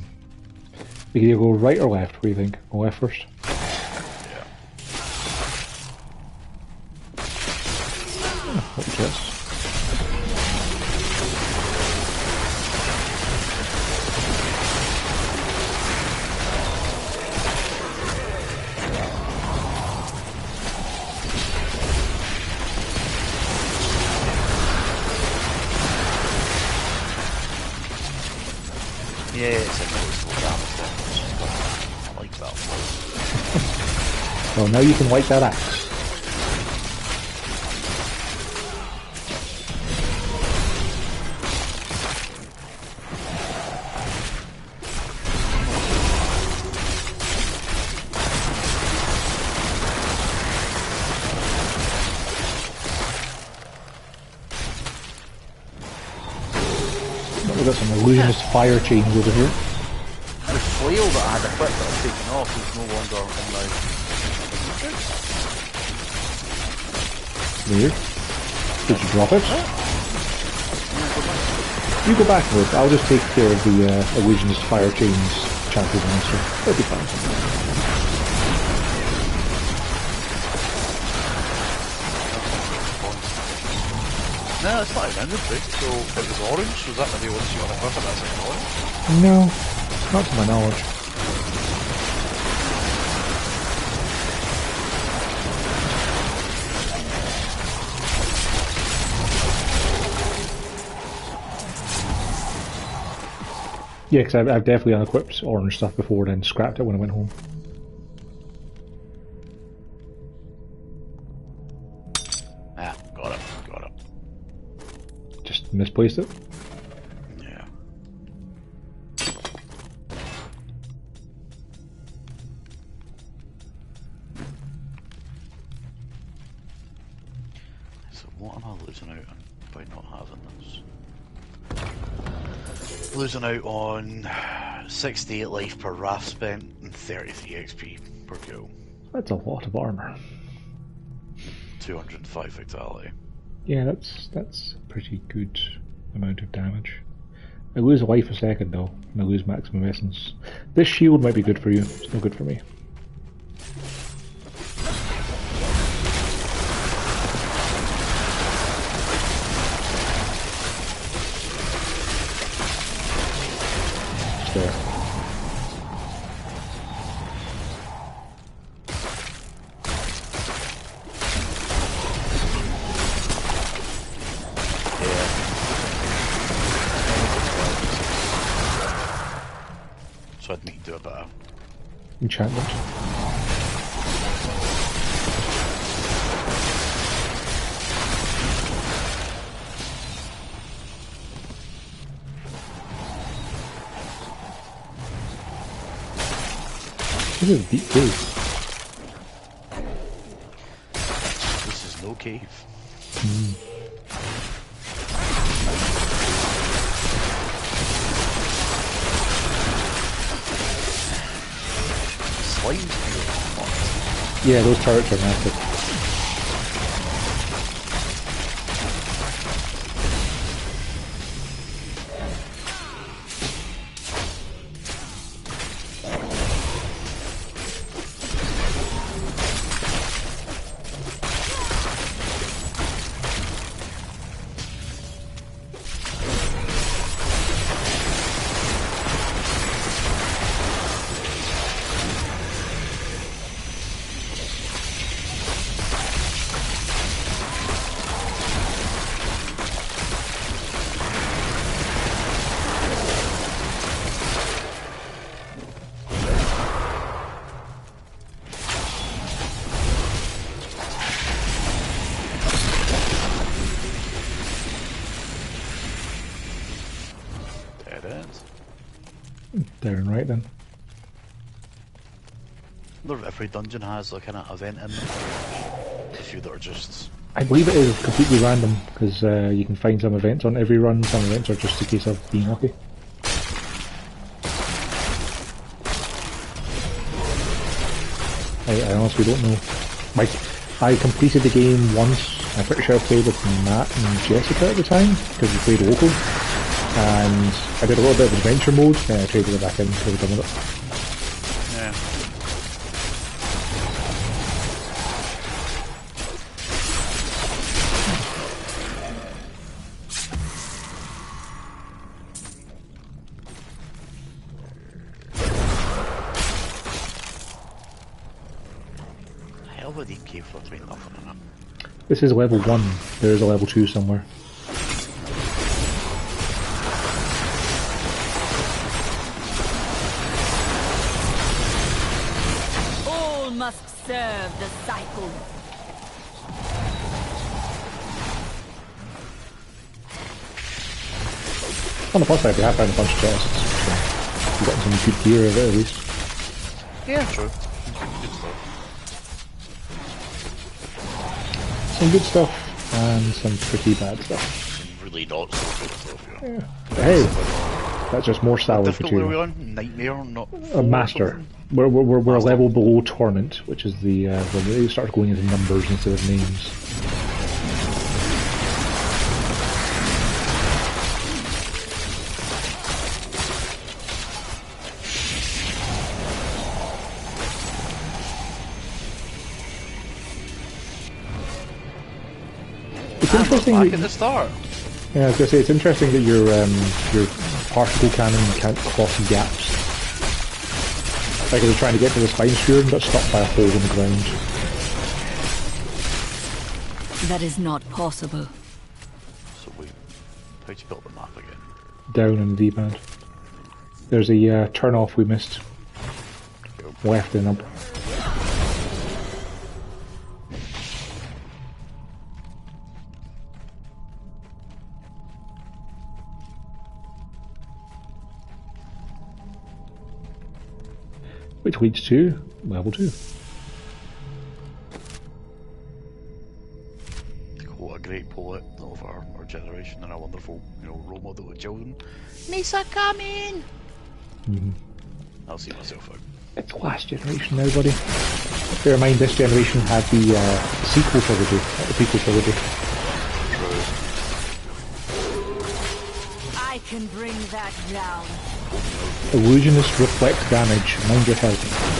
can either go right or left, what do you think? Go left first? Yeah. Oh, what was this? Yeah, it's a noticeable damage then. I like that one. Well, now you can light that axe. We've got some illusionist fire chains over here. The flail that I had equipped that I've taken off is no longer on my... Weird. Did you drop it? You go back with it. I'll just take care of the illusionist fire chains champion monster. That'll be fine. No, it's not even inventory, so it was orange, was that maybe once you want to equip it, that's like orange? No, not to my knowledge. Yeah, because I've definitely unequipped orange stuff before, then scrapped it when I went home. Ah, got it. Just misplaced it. Yeah. So what am I losing out on by not having this? Losing out on 68 life per raft spent and 33 XP per kill. That's a lot of armor. 205 vitality. Yeah, that's a pretty good amount of damage. I lose life a second though, and I lose maximum essence. This shield might be good for you, it's no good for me. It's there. So I'd need to do a bit of Enchantment. This is a deep cave. This is no cave. Slime's Yeah, those turrets are massive. There and right then. Every dungeon has like an event in them. A few that are just... I believe it is completely random, because you can find some events on every run, some events are just a case of being lucky. I honestly don't know. I completed the game once. I'm pretty sure I played with Matt and Jessica at the time, because we played local. And I did a little bit of adventure mode, then I traded it back in, so we're done with it. Yeah. Hell of a deep cave for between nothing in it. This is level 1, there is a level 2 somewhere. Must serve the cycle. On the plus side, we have found a bunch of chests. So we've gotten some good gear of it at least. Yeah, true. Some good stuff, and some pretty bad stuff. Really not so good stuff, yeah. Hey, that's just more salvage material. What material. are we on? Nightmare, not A master. We're a level below torment, which is the when they start going into numbers instead of names. It's interesting. Back at the start. Yeah, I was gonna say it's interesting that your particle cannon can't cross gaps. Like I was trying to get to the spine sphere and got stopped by a hole in the ground. That is not possible. So how'd you build the map again? Down on the D-pad. There's a turn off we missed. Left and up. Which leads to level 2. What a great poet of our generation and a wonderful, role model to children. Misa coming! I'll see myself out. It's last generation now, buddy. Bear in mind, this generation had the sequel trilogy, not the prequel trilogy. I can bring that down. Illusionist reflect damage. Mind your health.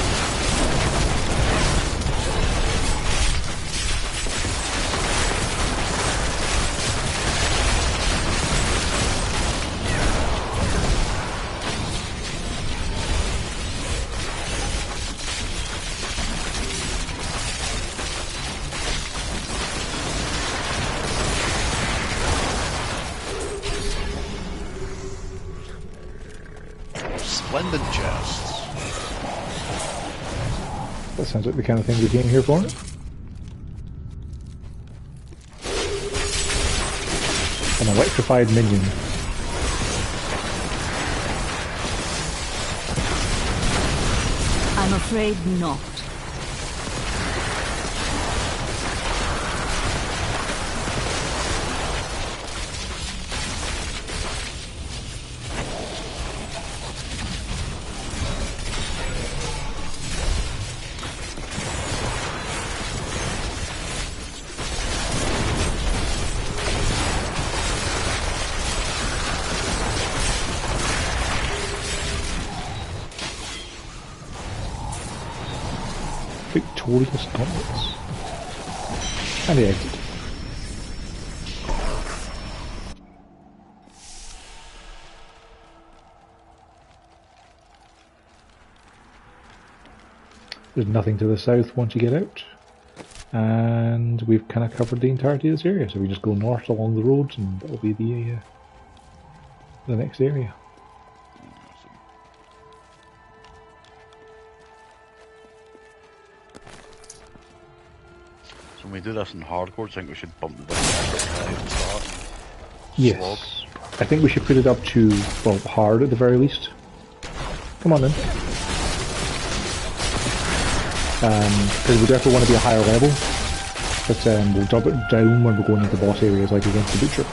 Splendid chests. That sounds like the kind of thing we came here for. An electrified minion. I'm afraid not. Victorious gauntlets. And the exit. There's nothing to the south once you get out. And we've kind of covered the entirety of this area, so we just go north along the roads and that'll be the next area. When we do this in hardcore, I think we should bump the difficulty high at the start. Yes. Slog. I think we should put it up to, well, hard at the very least. Come on then. Because we definitely want to be a higher level. But we'll drop it down when we're going into boss areas like against the Butcher.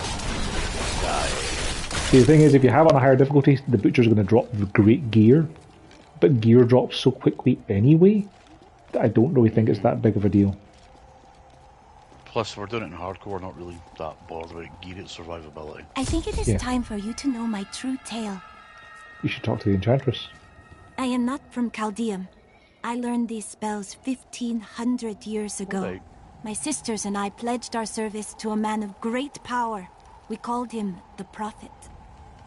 See, the thing is, if you have on a higher difficulty, the Butcher's going to drop the great gear. But gear drops so quickly anyway, that I don't really think it's that big of a deal. Plus, we're doing it in hardcore, we're not really that bothered about gear, it's survivability. I think it is time for you to know my true tale. You should talk to the Enchantress. I am not from Chaldeum. I learned these spells 1500 years ago. Right. My sisters and I pledged our service to a man of great power. We called him the Prophet.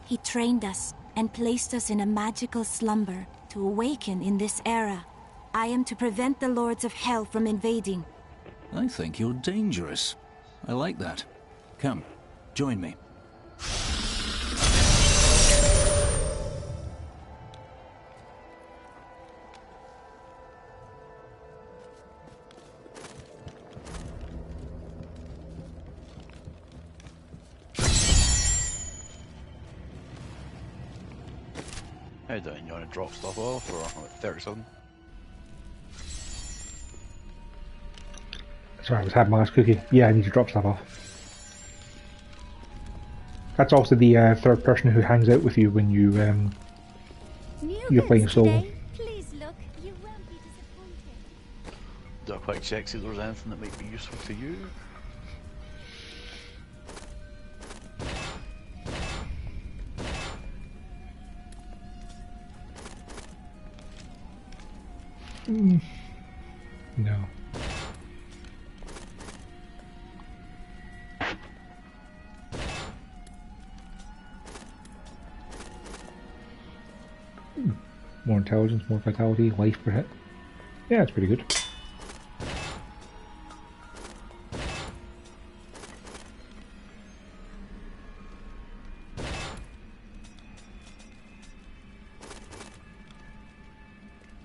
He trained us and placed us in a magical slumber to awaken in this era. I am to prevent the Lords of Hell from invading. I think you're dangerous. I like that. Come, join me. How down, you want to drop stuff off, or like 37? Sorry, I was having my last cookie. Yeah, I need to drop stuff off. That's also the third person who hangs out with you when you you're playing solo. Please look, you won't be disappointed. Do a quick check, see if there's anything that might be useful to you. No. More intelligence, more vitality, life per hit. Yeah, it's pretty good.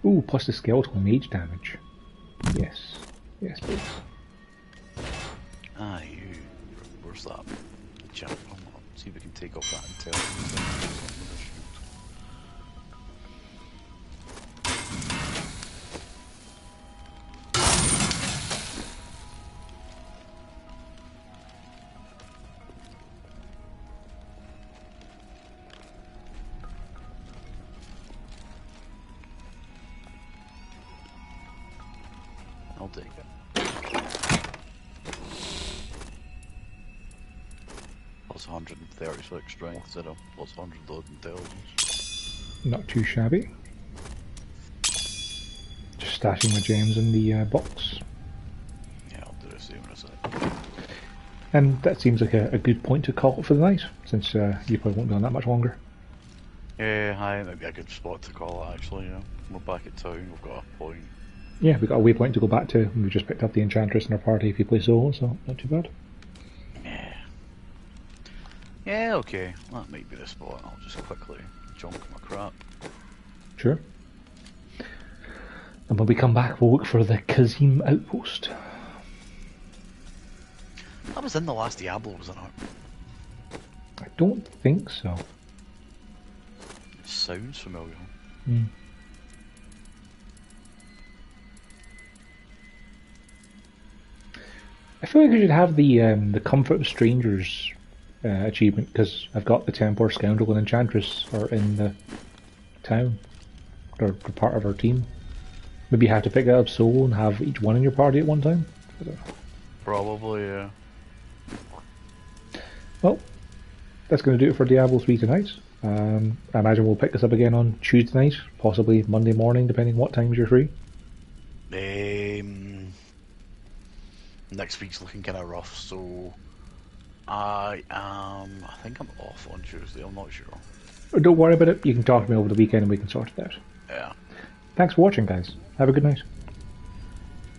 Ooh, plus the skeletal mage damage. Yes. Yes, please. Ah, you. Where's that? Jump. See if we can take off that intelligence. take it. Plus 136 strength instead of plus 100 intelligence. Not too shabby. Just stashing my gems in the box. Yeah, I'll do the same in a sec. And that seems like a good point to call it for the night, since you probably won't be on that much longer. Yeah, hi, that'd be a good spot to call it actually, yeah. We're back at town, we've got a point. Yeah, we've got a waypoint to go back to, and we just picked up the Enchantress in our party if you play solo, so not too bad. Yeah. Yeah, okay, that might be the spot. I'll just quickly junk my crap. Sure. And when we come back, we'll look for the Kazim outpost. That was in the last Diablo, wasn't it? I don't think so. It sounds familiar. Hmm. I feel like I should have the Comfort of Strangers achievement, because I've got the Templar, Scoundrel and Enchantress are in the town. They're part of our team. Maybe you have to pick it up solo and have each one in your party at one time? I don't know. Probably, yeah. Well, that's going to do it for Diablo 3 tonight. I imagine we'll pick this up again on Tuesday night, possibly Monday morning, depending what times you're free. Next week's looking kind of rough, so I think I'm off on Tuesday, I'm not sure. Don't worry about it, you can talk to me over the weekend and we can sort it out. Yeah. Thanks for watching, guys. Have a good night.